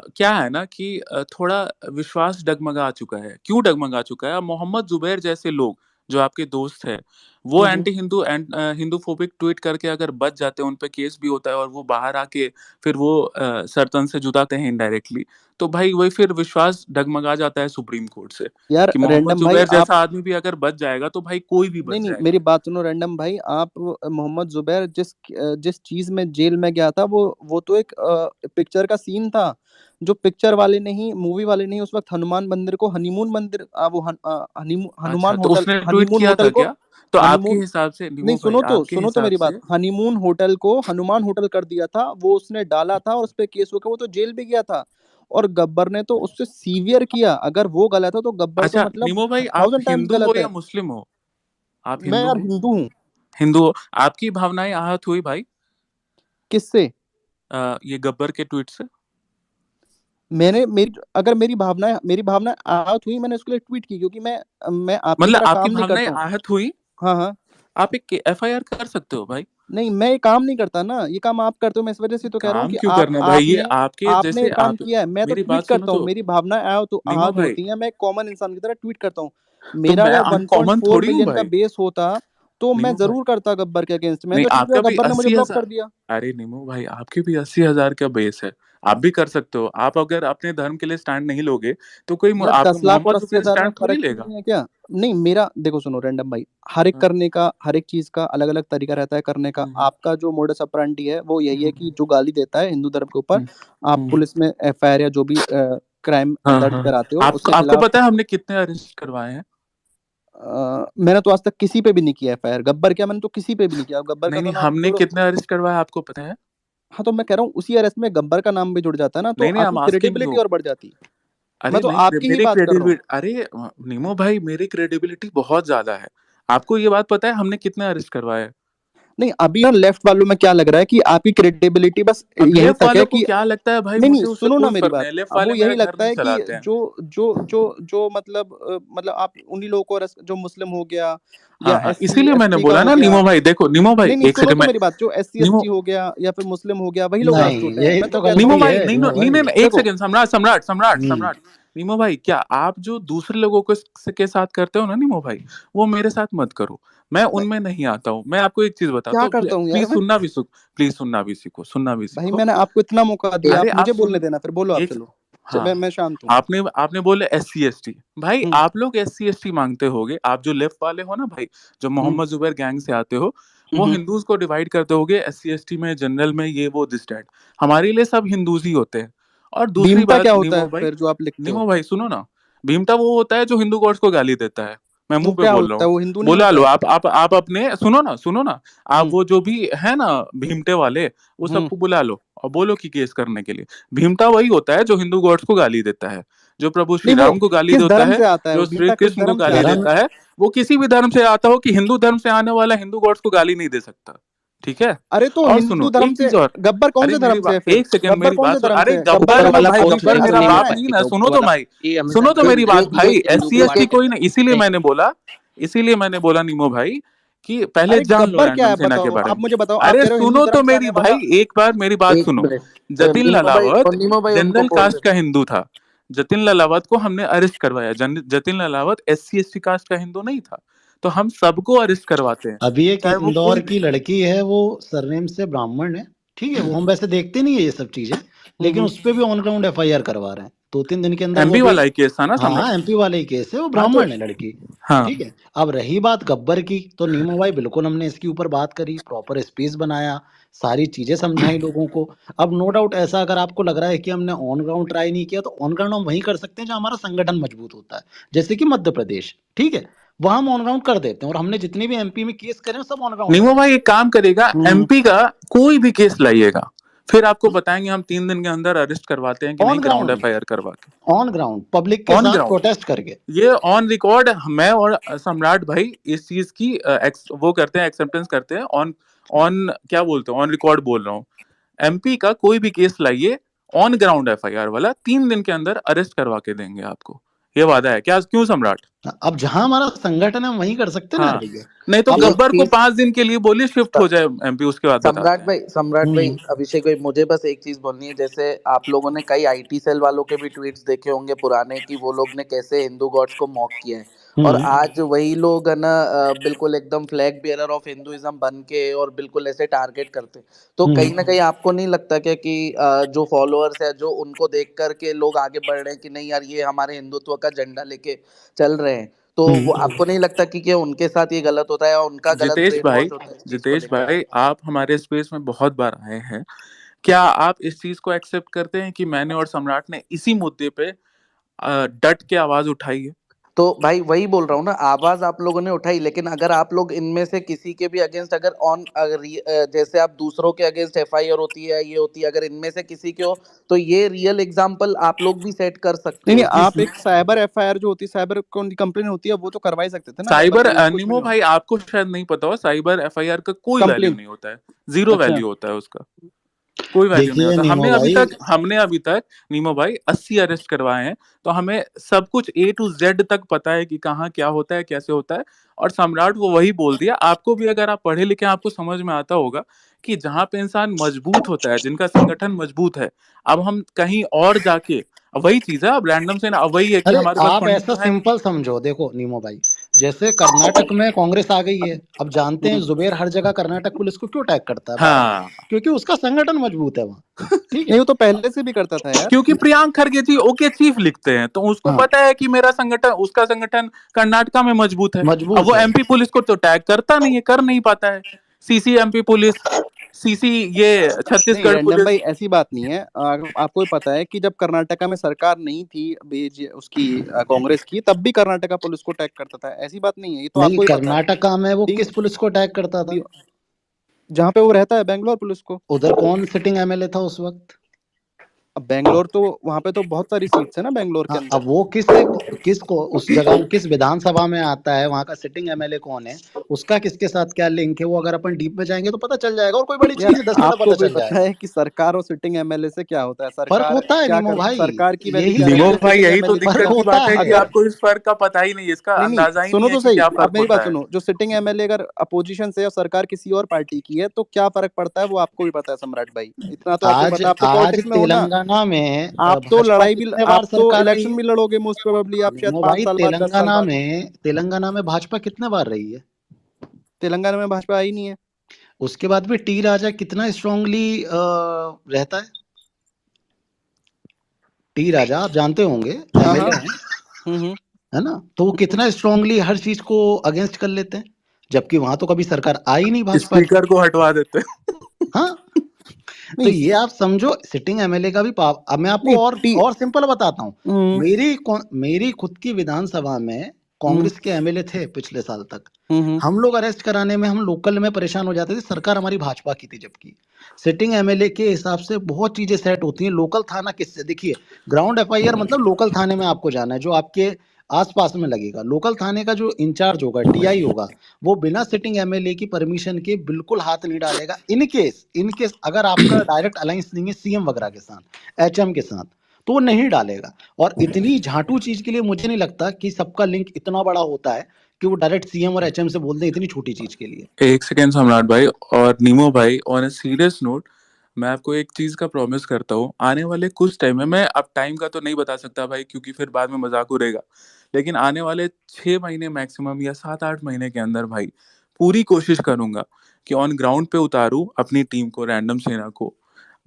क्या है ना कि थोड़ा विश्वास डगमगा चुका है। क्यों डगमगा चुका है? मोहम्मद जुबैर जैसे लोग जो आपके दोस्त है, वो anti Hindu Hindu phobic tweet करके अगर बच जाते हैं, उन पे केस भी होता है और वो बाहर आके फिर वो सरतन से जुदाते हैं इनडायरेक्टली, तो भाई वही फिर विश्वास डगमगा जाता है सुप्रीम कोर्ट से यार कि मोहम्मद रैंडम भाई, जुबैर आप, जैसा आदमी भी अगर बच जाएगा तो भाई कोई भी नहीं बच नहीं, जाएगा। मेरी बात सुनो रैंडम भाई, आप मोहम्मद जुबैर जिस चीज में जेल में गया था, वो तो एक पिक्चर का सीन था, जो पिक्चर वाले ने ही, मूवी वाले ने ही उस वक्त हनुमान मंदिर को हनीमून मंदिर, अच्छा, हनुमान तो होटल, उसने ट्वीट हनीमून किया होटल था को, क्या? तो आपके हनीमून, हिसाब से नहीं नीमो भाई, सुनो तो, आपके हिसाब मेरी से बात, हनीमून होटल को हनुमान होटल कर दिया था, वो उसने डाला था, और उस पे केस होकर वो तो जेल भी गया था, और गब्बर ने तो उससे सीवियर किया। अगर वो गलत है तो गब्बर तो अच्छा मतलब नीमो भाई, आप 1000 टाइम्स हिंदू हो गलत या है। मुस्लिम हो? आप मैं हिंदू यार हो? हिंदू हूँ। हिंदू हो, आपकी भावनाएं आहत हुई भाई किससे? ये गब्बर के ट्वीट से? अगर मेरी भावना आहत हुई, मैंने उसके लिए ट्वीट की, क्योंकि मैं आपकी मतलब तरह आपकी काम नहीं भावनाएं करता हूँ। आहत हुई, हाँ हाँ। आप एक एफआईआर कर सकते हो भाई। नहीं, मैं ये काम नहीं करता ना, ये काम आप करते हो, मैं इस वजह से तो कह रहा हूँ काम कि क्यों आप करना भाई, ये आपने आपके आपने जैसे ये काम आप, किया है। मैं तो मेरी ट्वीट बात सुनो करता हूँ, तो मेरी भावनाएं नीमो आहत भाई, होती हैं, मैं एक कॉमन इंसान की तरह ट्वीट करता हूँ। तो मेरा मैं अगर अनकॉमन 1.4 थोड़ी हूँ मिलियन का भाई। बेस होता तो मैं नीमो भाई, जरूर करता गब्बर के अगेंस्ट। मैंने नहीं तो ट्वीट किया, आपका भी गब्बर ने मुझे ब्लॉक 80,000, कर दिया। अरे नीमो भाई आपके भी 80,000 का बेस है, आप भी कर सकते हो। आप अगर अपने धर्म के लिए स्टैंड नहीं लोगे तो कोई यार आपका 10 लाख और मोहम्मद जुबैर 80,000 में स्टैंड थोड़ी फर्क ही लेगा। नहीं है क्या? नहीं, मेरा देखो, सुनो रैंडम भाई, हर एक हाँ, करने का, हर एक चीज का अलग अलग तरीका रहता है करने का। हम्म, आपका जो मोडस ऑपरेंडी है वो यही है कि जो गाली देता है हिंदू धर्म के ऊपर, हम्म, आप हम्म, पुलिस में एफआईआर या जो भी क्राइम हाँ दर्ज हाँ। कराते हो आपको उसके आपको खिलाफ। पता है हमने कितने अरेस्ट करवाए हैं? मैंने तो आज तक किसी पे भी नहीं किया एफआईआर, गब्बर क्या, मैंने तो किसी पे भी नहीं किया, गब्बर का नहीं तो नहीं, नाम हमने छोड़ो। कितने अरेस्ट करवाए आपको पता है? हाँ, तो मैं कह रहा हूँ उसी अरेस्ट में गब्बर का नाम भी जुड़ जाता है ना, तो नहीं नहीं, आई आपकी एम आस्किंग क्रेडिबिलिटी यू। और बढ़ जाती। मैं अरे तो नहीं, आपकी ही मेरी बात कर रहा हूँ। क्रेडिबिलिटी, अरे नीमो भाई मेरी क्रेडिबिलिटी बहुत ज्यादा है। आपको ये बात पता है हमने कितने अरेस्ट करवाए हैं? नहीं अभी ना लेफ्ट वालों में क्या लग रहा है कि आपकी क्रेडिबिलिटी बस अब यहीं लेफ्ट तक है वालों को कि क्या लगता है भाई, नहीं मुझे नहीं उससे सुनो ना कोई मेरी फर्क बात, नहीं है, लेफ्ट अब वाले वो मेरा यही घर लगता नहीं है कि चलाते हैं। जो मतलब आप उन्हीं लोगों को जो मुस्लिम हो गया या हाँ हाँ, एससी इसीलिए मैंने एसटी का बोला हो ना गया, नीमो भाई, देखो नीमो भाई नहीं नहीं एक सुनो सेकंड तो में, मेरी बात, जो एससी नीमो एसटी हो गया या फिर मुस्लिम हो गया वही लोग आज नहीं, छोटे हैं। यही मैं तो तो कहता नीमो हूँ गलती भाई, है नहीं नीमो नहीं भाई। नहीं, एक देखो सेकंड, सम्राट सम्राट सम्राट हम्म सम्राट, नीमो भाई क्या आप जो दूसरे लोगों के साथ करते हो ना नीमो भाई, वो मेरे साथ मत करो, मैं मैं उनमें नहीं आता हूँ। मैं आपको एक चीज बताता क्या हूँ, करता हूँ यार प्लीज मैं? सुनना भी सीखो, प्लीज सुनना भी सीखो, सुनना भी भाई सीखो। मैंने आपको इतना मौका दिया, अरे आप आप मुझे बोलने सुन, देना, फिर बोलो आप, एक, चलो हाँ, मैं शांत हूँ। आपने आपने बोले SC ST, भाई हम्म आप लोग SC ST मांगते होगे, आप जो लेफ्ट वाले हो ना भाई, जो हम्म मोहम्मद जुबैर गैंग से आते हो, वो हम्म। हिंदूज को डिवाइड करते होगे SC ST में, जनरल में, ये वो दिस डैट। हमारे लिए सब हिंदूज ही होते हैं। और दूसरी भीमता बात क्या होता नीमो है भाई, फिर जो आप लिखते हो? नीमो भाई सुनो ना, भीमता वो होता है जो हिंदू गॉड्स को गाली देता है, मैं वो मुंह पे क्या बोल रहा होता है, हूँ। वो हिंदू नहीं बुला होता लो है? आप अपने, सुनो ना, आप हम्म वो जो भी है ना भीमटे वाले, वो हम्म। सबको बुला लो और बोलो कि केस करने के लिए। भीमता वही होता है जो हिंदू गॉड्स को गाली देता है, जो प्रभु श्री नहीं वो राम को गाली किस देता धर्म है, से आता है? जो वो श्री भीमता किस कृष्ण को धर्म से गाली आता है? धर्म, देता है। वो किसी भी धर्म से आता हो, कि हिंदू धर्म से आने वाला हिंदू गॉड्स को गाली नहीं दे सकता, ठीक है। अरे तो और हिंदू सुनो धर्म एक से चीज और, गब्बर कौन अरे से मेरी धर्म से है बात, फिर? एक सेकंड गब्बर मेरी कौन बात से सुन, धर्म अरे से है? गब्बर गब्बर का ऊपर वाला मतलब भाई कौन गब्बर गब्बर सा मेरा मुसलमान बाप है? नहीं ना, ऊपर सुनो तो वाला भाई, ये सुनो हमेशा तो मेरी बात जो भाई, हिंदू को SC ST आके कोई नहीं, इसीलिए मैंने बोला, इसीलिए मैंने बोला नीमो भाई कि पहले अरे जान लो गब्बर क्या रैंडम है सेना के बताओ, बारे आप में। मुझे बताओ, आप अरे कह रहे हो हिंदू सुनो तो धर्म से आने मेरी वाला। भाई, एक बार मेरी बात एक सुनो। मिनट जतिन ललावत, नीमो भाई उनको जनरल बोल कास्ट का रहे हिंदू था। जतिन ललावत को हमने अरेस्ट करवाया, जतिन ललावत SC ST कास्ट का हिंदू नहीं था, तो हम सबको अरेस्ट करवाते हैं, अभी एक चाहे वो इंदौर कोई भी की हो। लड़की है, वो सरनेम से ब्राह्मण है, ठीक है, वो हम वैसे देखते नहीं है ये सब चीजें, लेकिन हम्म। उस पे भी ऑन ग्राउंड FIR करवा रहे हैं 2-3 दिन के अंदर। वो MP अभी, वाला ही केस था ना हाँ हाँ, सम्राट। MP वाले ही केस है, वो हाँ तो, ब्राह्मण है लड़की, हाँ ठीक है। अब रही बात गब्बर की, तो नीमो भाई बिल्कुल हमने इसके ऊपर बात करी, प्रॉपर स्पेस बनाया, सारी चीजें समझाई लोगों को। अब नो डाउट ऐसा अगर आपको लग रहा है कि हमने ऑन ग्राउंड ट्राई नहीं किया, तो ऑन ग्राउंड हम वहीं कर सकते हैं जहाँ हमारा संगठन मजबूत होता है, जैसे कि मध्य प्रदेश, ठीक है, वहां हम ऑन ग्राउंड कर देते हैं। और हमने जितने भी MP में केस करे हैं सब ऑन ग्राउंड नीमो है। भाई एक काम करेगा, हम्म। MP का कोई भी केस लाइएगा, फिर आपको बताएंगे हम 3 दिन के अंदर अरेस्ट करवाते हैं कि नहीं, ऑन ग्राउंड ग्राउंड, FIR करवा के, ऑन ग्राउंड पब्लिक के ऑन साथ ग्राउंड, प्रोटेस्ट करके। ये ऑन रिकॉर्ड। मैं और सम्राट भाई इस चीज की वो करते हैं, एक्सेप्टेंस करते हैं, ऑन ऑन क्या बोलते हैं, ऑन रिकॉर्ड बोल रहा हूँ। MP का कोई भी केस लाइए, ऑन ग्राउंड FIR वाला, 3 दिन के अंदर अरेस्ट करवा के देंगे आपको, ये वादा है क्या, क्यों सम्राट? अब जहां हमारा संगठन है हम वहीं कर सकते हैं ना यार हाँ, भैया। नहीं तो अब एक गब्बर को चीज 5 दिन के लिए बोलिए शिफ्ट हो जाए MP, उसके बाद बताते हैं। सम्राट भाई हम्म अभिषेक भाई मुझे बस एक चीज बोलनी है। जैसे आप लोगों ने कई IT सेल वालों के भी ट्वीट्स देखे होंगे पुराने, कि वो लोग ने कैसे हिंदू गॉड्स को मॉक किया है, और हम्म आज वही लोग है ना बिल्कुल एकदम फ्लैग बियरर ऑफ हिंदुइज्म बन के और बिल्कुल ऐसे टारगेट करते हैं। तो कहीं ना कहीं आपको नहीं लगता क्या कि जो फॉलोअर्स है जो उनको देख कर के लोग आगे बढ़ रहे हैं कि नहीं यार ये हमारे हिंदुत्व का झंडा लेके चल रहे हैं, तो वो हम्म। आपको नहीं लगता कि उनके साथ ये गलत होता है और उनका गलत जितेश ब्रेन भाई, वॉश होता है इस चीज को जितेश लेकर? भाई आप हमारे स्पेस में बहुत बार आए हैं, क्या आप इस चीज को एक्सेप्ट करते हैं कि मैंने और सम्राट ने इसी मुद्दे पे डट के आवाज उठाई है? तो भाई वही बोल रहा हूँ ना, आवाज आप लोगों ने उठाई, लेकिन अगर आप लोग इनमें से किसी के भी अगेंस्ट अगर जैसे आप दूसरों के अगेंस्ट FIR होती है, ये होती है, अगर इनमें से किसी के हो, तो ये रियल एग्जांपल आप लोग भी सेट कर सकते नहीं हो नहीं, कि आप एक साइबर FIR जो होती है, साइबर कंप्लेन होती है, वो तो करवा ही सकते थे ना, साइबर साइबर पुलिस कुछ भी निमो नहीं भाई आपको शायद नहीं पता हो, साइबर FIR का कोई वैल्यू कंप्लेन। नहीं होता है, जीरो अच्छा। वैल्यू होता है उसका, कोई वैल्यू नहीं देखिए होता। नीमो भाई, हमने अभी तक नीमो भाई 80 अरेस्ट करवाए हैं, तो हमें सब कुछ A to Z तक पता है कि कहाँ क्या होता है, कैसे होता है। और सम्राट वो वही बोल दिया, आपको भी अगर आप पढ़े लिखे हैं, आपको समझ में आता होगा कि जहां पे इंसान मजबूत होता है, जिनका संगठन मजबूत है, अब हम कहीं और जाके, अब वही चीज है, अब रैंडम से ना, अब वही है कि अरे हमारे पास आप फंडिंग ऐसा तो है नहीं। सिंपल समझो, देखो नीमो भाई, जैसे कर्नाटक में कांग्रेस आ गई है, अब जानते हैं जुबेर हर जगह कर्नाटक पुलिस को क्यों अटैक करता है बार बार, हाँ, क्योंकि उसका संगठन मजबूत है वहाँ, ठीक नहीं है। वो तो पहले से भी करता था यार। क्योंकि प्रियांक खरगे जी ओके चीफ लिखते हैं, तो उसको हाँ, पता है कि मेरा संगठन, उसका संगठन कर्नाटका में मजबूत है। अब मजबूत वो है। MP पुलिस को तो टैग करता नहीं है, कर नहीं पाता है। CC MP पुलिस, CC ये नहीं छत्तीसगढ़ रैंडम भाई पुलिस। ऐसी बात नहीं है, आपको भी पता है कि जब कर्नाटका में सरकार नहीं थी उसकी कांग्रेस की, तब भी कर्नाटका पुलिस को अटैक करता था, ऐसी बात नहीं है, ये तो नहीं, आपको ही पता है। कर्नाटका में वो ठीक किस पुलिस को अटैक करता था? है, जहाँ पे वो रहता है, बेंगलोर पुलिस को। उधर कौन सिटिंग MLA था उस वक्त? अब बेंगलोर तो वहां पे तो बहुत सारी सीट्स है ना बेंगलोर के हाँ, अंदर। अब वो किसको उस जगह किस विधानसभा में आता है, वहां का सिटिंग एमएलए कौन है, उसका किसके साथ क्या लिंक है, वो अगर अपन डीप में जाएंगे तो पता चल जाएगा, और कोई बड़ी चीज यार नहीं, 10 मिनट में आपको पता भी चल पता जाएगा। है कि सरकार और सिटिंग एमएलए से क्या होता है, फर्क सरकार होता है क्या नीमो कर, भाई, सरकार की वैल्यू यही क्या निमो रहती है, भाई सिटिंग यही तो एमएलए की दिक्कत फर्क क्या। की होता बात है कि है। अगर आपको इस फर्क का पता ही नहीं, इसका नहीं अंदाजा ही सुनो नहीं है तो कि सही, क्या अब फर्क मेरी बात होता है। सुनो, जो सिटिंग एमएलए अगर अपोजिशन से और सरकार किसी और पार्टी की है तो क्या फर्क पड़ता है वो आपको भी पता है सम्राट भाई, इतना तो आपको आज पता है, आप तो आज पॉलिटिक्स में हो ना। तेलंगाना में आप तो भाजपा लड़ाई भी, कितने बार आप तो सरकार रही इलेक्शन है? भी लड़ोगे मोस्ट प्रोबेबली, आप शायद नीमो 5 भाई, साल बाद 10 साल बाद। तेलंगाना में भाजपा कितने बार रही है? तेलंगाना में भाजपा आई नहीं है। उसके बाद भी टी राजा कितना स्ट्रांगली रहता है। टी राजा आप जानते होंगे, हाँ हाँ। एमएलए हैं, हम्म। है ना, तो वो कितना स्ट्रांगली हर चीज को अगेंस्ट कर लेते हैं, जबकि वहां तो कभी सरकार आई नहीं भाजपा की। स्पीकर को हटवा देते हैं। हाँ, तो नहीं ये आप समझो सिटिंग एमएलए का भी पावर। अब मैं आपको नहीं टी और सिंपल बताता हूँ। हम्म मेरी खुद की विधानसभा में हम्म कांग्रेस के एमएलए थे पिछले साल तक। हम्म हम लोग अरेस्ट कराने में हम लोकल में परेशान हो जाते थे, सरकार हमारी भाजपा की थी, जबकि सिटिंग एमएलए के हिसाब से बहुत चीजें सेट होती हैं। लोकल थाना किससे, देखिए, ग्राउंड एफआईआर मतलब लोकल थाने में आपको जाना है जो आपके आसपास में लगेगा। लोकल थाने का जो इंचार्ज होगा, टीआई होगा, वो बिना सिटिंग एमएलए की परमिशन के बिल्कुल हाथ नहीं डालेगा। इन केस अगर आपका डायरेक्ट अलायंस नहीं है सीएम वगैरह के साथ, एचएम के साथ, तो वो नहीं डालेगा। और इतनी झाटू चीज के लिए मुझे नहीं लगता कि सबका लिंक इतना बड़ा होता है कि वो डायरेक्ट सीएम और एचएम से बोल दें इतनी छोटी चीज के लिए। एक सेकेंड सम्राट भाई और नीमो भाई, ऑन ए सीरियस नोट, मैं आपको एक चीज का प्रॉमिस करता हूँ, आने वाले कुछ टाइम में, मैं अब टाइम का तो नहीं बता सकता भाई क्योंकि फिर बाद में मजाक उड़ेगा, लेकिन आने वाले 6 महीने मैक्सिमम या 7-8 महीने के अंदर भाई पूरी कोशिश करूंगा कि ऑन ग्राउंड पे उतारूं अपनी टीम को, रैंडम सेना को।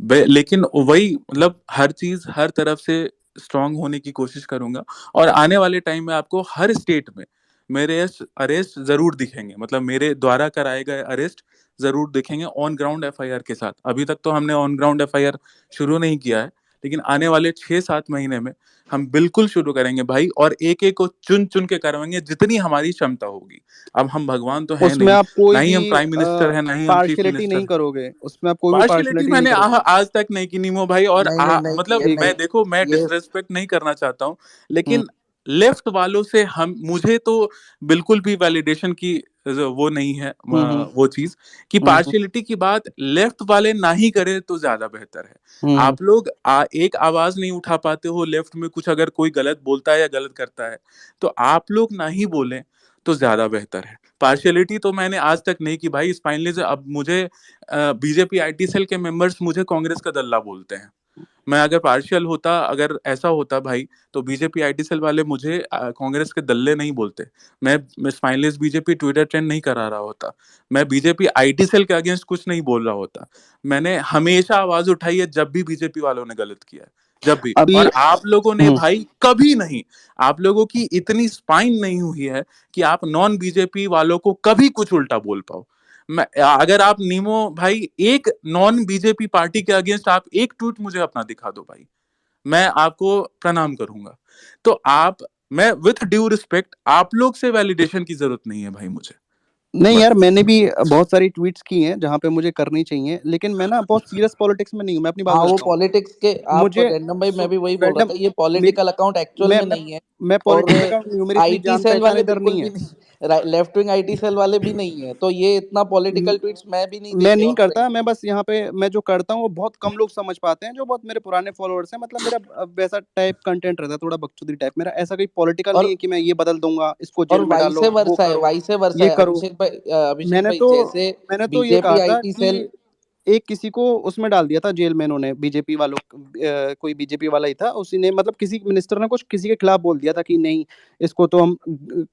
लेकिन वही मतलब हर चीज हर तरफ से स्ट्रांग होने की कोशिश करूंगा। और आने वाले टाइम में आपको हर स्टेट में मेरे अरेस्ट जरूर दिखेंगे, मतलब मेरे द्वारा कराए गए अरेस्ट जरूर दिखेंगे ऑन ग्राउंड एफआईआर के साथ। अभी तक तो हमने ऑन ग्राउंड एफआईआर शुरू नहीं किया है, लेकिन आने वाले 6-7 महीने में हम बिल्कुल शुरू करेंगे भाई, और एक एक को चुन चुन के करवाएंगे जितनी हमारी क्षमता होगी। अब हम भगवान तो है उसमें नहीं, आप कोई ना ही भी हम प्राइम मिनिस्टर है, ना ही हम चीफ पार्शियलिटी नहीं मिनिस्टर। करोगे, उसमें आप कोई भी पार्शियलिटी पार्शियलिटी नहीं मैंने करोगे। आज तक नहीं की नीमो भाई, और नहीं नहीं नहीं, मतलब ये ठीक नहीं, है। मैं देखो, मैं ये डिसरेस्पेक्ट नहीं करना चाहता हूँ, हम्म लेकिन लेफ्ट वालों से हम मुझे तो बिल्कुल भी वैलिडेशन की वो नहीं है, हम्म वो चीज कि हम्म पार्शियलिटी की बात लेफ्ट वाले ना ही करे तो ज्यादा बेहतर है। हम्म आप लोग एक आवाज नहीं उठा पाते हो लेफ्ट में, कुछ अगर कोई गलत बोलता है या गलत करता है तो आप लोग ना ही बोलें तो ज्यादा बेहतर है। पार्शियलिटी तो मैंने आज तक नहीं की भाई। फाइनली अब मुझे बीजेपी आईटी सेल के मेंबर्स मुझे कांग्रेस का दल्ला बोलते हैं। मैं अगर पार्शियल होता, अगर ऐसा होता भाई, तो बीजेपी आईटी सेल वाले मुझे कांग्रेस के दल्ले नहीं बोलते। मैं स्पाइनलेस बीजेपी ट्विटर ट्रेंड नहीं करा रहा होता, मैं बीजेपी आईटी सेल के अगेंस्ट कुछ नहीं बोल रहा होता। मैंने हमेशा आवाज उठाई है जब भी बीजेपी वालों ने गलत किया है, जब भी। अभी और आप लोगों ने हम्म भाई कभी नहीं, आप लोगों की इतनी स्पाइन नहीं हुई है कि आप नॉन बीजेपी वालों को कभी कुछ उल्टा बोल पाओ। मैं अगर आप नीमो भाई एक नॉन बीजेपी पार्टी के अगेंस्ट आप एक ट्वीट मुझे अपना दिखा दो भाई, मैं आपको प्रणाम करूंगा। तो आप, मैं विथ ड्यू रिस्पेक्ट, आप लोग से वैलिडेशन की जरूरत नहीं है भाई मुझे, नहीं यार, बस। मैंने भी बहुत सारी ट्वीट्स की हैं जहां पे मुझे करनी चाहिए, लेकिन मैं ना बहुत सीरियस पॉलिटिक्स में नहीं हूं, मैं अपनी बात हाँ, वो बताता हूँ। पॉलिटिक्स के आप मुझे रैंडम भाई, मैं भी वही बोल रहा रैंडम था, ये मेरी पॉलिटिकल अकाउंट एक्चुअल मैं में मैं नहीं है। मैं और पॉलिटिकल अकाउंट नहीं हूँ, मेरी इतनी आईटी जान सेल पहचान वाले इधर बिल्कुल नहीं भी है। नहीं, लेफ्ट विंग आईटी सेल वाले भी नहीं है, तो ये इतना म- पॉलिटिकल ट्वीट्स मैं भी नहीं मैं देखे नहीं और करता, सही। मैं बस यहाँ पे मैं जो करता हूँ वो बहुत कम लोग समझ पाते हैं, जो बहुत मेरे पुराने फॉलोअर्स हैं, मतलब मेरा वैसा टाइप कंटेंट रहता है, थोड़ा बकचोदी टाइप। मेरा ऐसा कोई पॉलिटिकल नहीं और है कि मैं ये बदल दूंगा, इसको और जेल में डालो, वो करो, वाइसे वर्सा ये है करो। अभिषेक मैंने भाई, तो जैसे मैंने तो ये बीजेपी कहा था आईटी सेल। कि एक किसी को उसमें डाल दिया था जेल में, इन्होंने बीजेपी वालों कोई बीजेपी वाला ही था, उसी ने मतलब किसी मिनिस्टर ने कुछ किसी के खिलाफ बोल दिया था कि नहीं इसको तो हम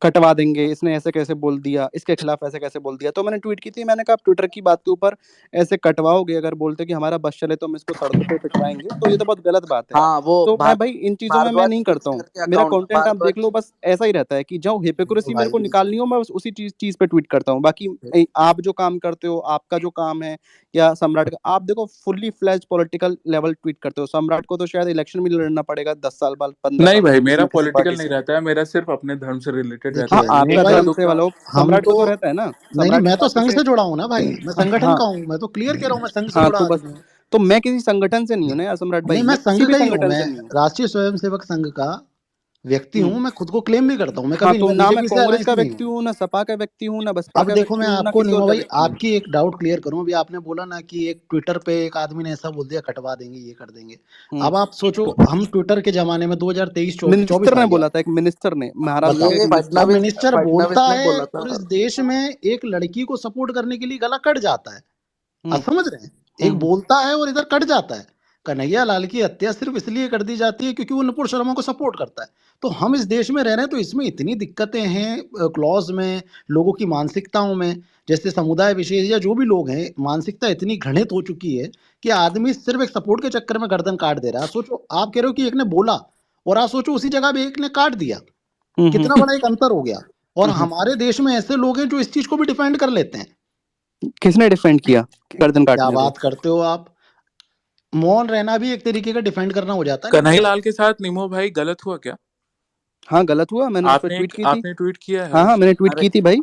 कटवा देंगे, इसने ऐसे कैसे बोल दिया, इसके खिलाफ ऐसे कैसे बोल दिया। तो मैंने ट्वीट की थी, मैंने कहा आप ट्विटर की बात के ऊपर ऐसे कटवाओगे, अगर बोलते कि हमारा बस चले तो हम इसको सड़कों पे पिटवाएंगे, तो ये तो बहुत गलत बात है। हाँ, वो तो मैं भाई इन चीजों में मैं भारद्वाज नहीं करता ट्वीट्स हूँ, करके मेरा अकाउंट, कंटेंट आप देख लो, भारद्वाज। बस ऐसा ही रहता है कि जो तो हिपोक्रेसी मेरे को भाई निकालनी हो मैं बस उसी चीज पे ट्वीट करता हूँ। बाकी आप जो काम करते हो, आपका जो काम है, या सम्राट का, आप देखो fully fledge political level tweet करते हो। सम्राट को तो शायद इलेक्शन में लड़ना पड़ेगा 10 साल बाद, 15 साल नहीं बाद भाई, मेरा किसी किसी पॉलिटिकल पार्टी नहीं से। रहता है, मेरा सिर्फ अपने धर्म से रिलेटेड रहता हाँ देखिए है। नीमो आपके एक का भाई, धर्म से दुखा। वाला हम सम्राट तो को तो रहता है ना, नहीं नहीं, सम्राट की मैं तो बातों संघ से। से जुड़ा हूँ ना भाई, मैं संगठन हाँ का हूँ, मैं तो क्लियर कह रहा हूँ, मैं संघ से हाँ, जुड़ा तो बस आदमी हूँ। तो मैं किसी संगठन से नहीं हूँ ना यार सम्राट भाई, नहीं, मैं मैं संघ किसी भी का ही हूँ, संगठन मैं से नहीं हूँ। राष्ट्रीय स्वयंसेवक संघ का व्यक्ति हूँ, हम्म। मैं खुद को क्लेम भी करता हूँ, मैं हाँ, कभी तो ना मैं बीजेपी से कांग्रेस अलायंस का नहीं व्यक्ति हूँ। हूँ, ना सपा का व्यक्ति हूँ, ना बसपा अब का देखो, व्यक्ति मैं हूँ, ना आपको किसी निमो और का भाई व्यक्ति हूँ। आपकी एक डाउट क्लियर करूं। अभी आपने बोला ना कि एक ट्विटर पे एक आदमी ने ऐसा बोल दिया, कटवा देंगे, ये कर देंगे। हम्म। अब आप सोचो, हम ट्विटर के जमाने में 2023-24 मिनिस्टर आ ने गया, बोला था, एक मिनिस्टर ने, महाराष्ट्र के बताओ। एक ये मिनिस्टर अब ने। मिनिस्टर फडणवीस बोलता ने है बोला था। और इस देश में एक लड़की को सपोर्ट करने के लिए गला कट जाता है। हम्म। आप समझ रहे हैं? एक हम्म। बोलता है और इधर कट जाता है। कन्हैया लाल की हत्या सिर्फ इसलिए कर दी जाती है क्योंकि वो नुपुर शर्मा को सपोर्ट करता है। तो हम इस देश में रह रहे हैं, तो इसमें इतनी दिक्कतें हैं क्लॉज में, लोगों की मानसिकताओं में। जैसे समुदाय विशेष या जो भी लोग हैं, मानसिकता इतनी घृणित हो चुकी है कि आदमी सिर्फ एक सपोर्ट के चक्कर में गर्दन काट दे रहा है। सोचो, आप कह रहे हो कि एक ने बोला, और आप सोचो उसी जगह पे एक ने काट दिया, हम्म। कितना बड़ा एक अंतर हो गया। और हम्म। हमारे देश में ऐसे लोग हैं जो इस चीज को भी डिफेंड कर लेते हैं। किसने डिफेंड किया गर्दन क्या काटने को? बात करते हो आप? मौन रहना भी एक तरीके का डिफेंड करना हो जाता है ना कन्हैया भाई। लाल के साथ निमो भाई गलत हुआ क्या? हाँ, गलत हुआ, मैंने उस पर ट्वीट की थी। आपने ट्वीट किया है हाँ हाँ, उस? मैंने ट्वीट अरे की थी भाई।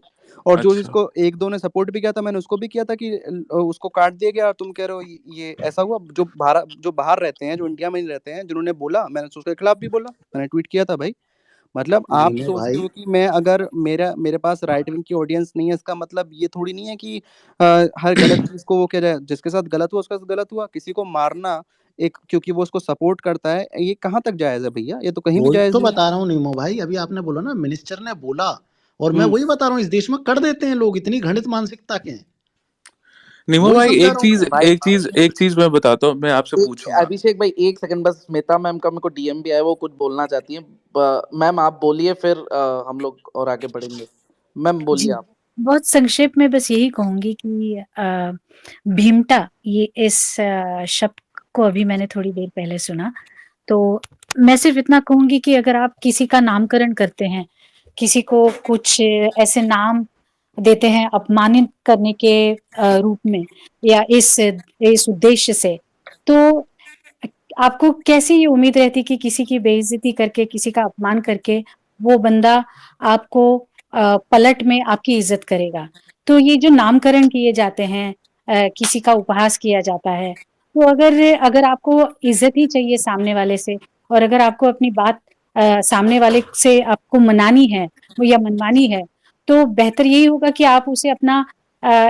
और जो अच्छा। जिसको एक दो ने सपोर्ट भी किया था, मैंने उसको भी किया था कि उसको काट दिया गया, और तुम कह रहे हो ये ऐसा हुआ। जो बाहर रहते हैं, जो इंडिया में नहीं रहते हैं, जिन्होंने बोला, मैंने तो उसके खिलाफ भी बोला, मैंने ट्वीट किया था भाई। मतलब आप नीमो सोचते भाई, हो कि मैं, अगर मेरे पास राइट विंग की ऑडियंस नहीं है, इसका मतलब ये थोड़ी नहीं है कि हर गलत चीज को वो कह जाए। जिसके साथ गलत हुआ उसके साथ गलत हुआ। किसी को मारना एक, क्योंकि वो उसको सपोर्ट करता है, ये कहाँ तक जायज है भैया? ये तो कहीं भी वही जायज तो नहीं है। बता रहा हूँ नीमो भाई। अभी आपने बोला ना मिनिस्टर ने बोला, और मैं हम्म। वही बता रहा हूँ, इस देश में कर देते हैं लोग, इतनी घृणित मानसिकता के हैं। निमो वही भाई, समझा रहा हूँ मैं। भाई, एक चीज मैं बताता हूँ, मैं आपसे पूछूंगा। अभिषेक भाई एक सेकंड बस, स्मिता मैम का मेरे को डीएम भी आया, वो कुछ बोलना चाहती हैं। मैम आप बोलिए, फिर हम लोग और आगे बढ़ेंगे। मैम जी, बोलिए आप। बहुत संक्षेप में बस यही कहूंगी कि भीमटा, ये इस शब्द को अभी मैंने थोड़ी देर पहले सुना, तो मैं सिर्फ इतना कहूंगी कि अगर आप किसी का नामकरण करते हैं, किसी को कुछ ऐसे नाम देते हैं अपमानित करने के रूप में, या इस उद्देश्य से, तो आपको कैसी ये उम्मीद रहती कि किसी की बेइज्जती करके, किसी का अपमान करके वो बंदा आपको पलट में आपकी इज्जत करेगा। तो ये जो नामकरण किए जाते हैं, किसी का उपहास किया जाता है, तो अगर अगर आपको इज्जत ही चाहिए सामने वाले से, और अगर आपको अपनी बात सामने वाले से आपको मनानी है या मनवानी है, तो बेहतर यही होगा कि आप उसे अपना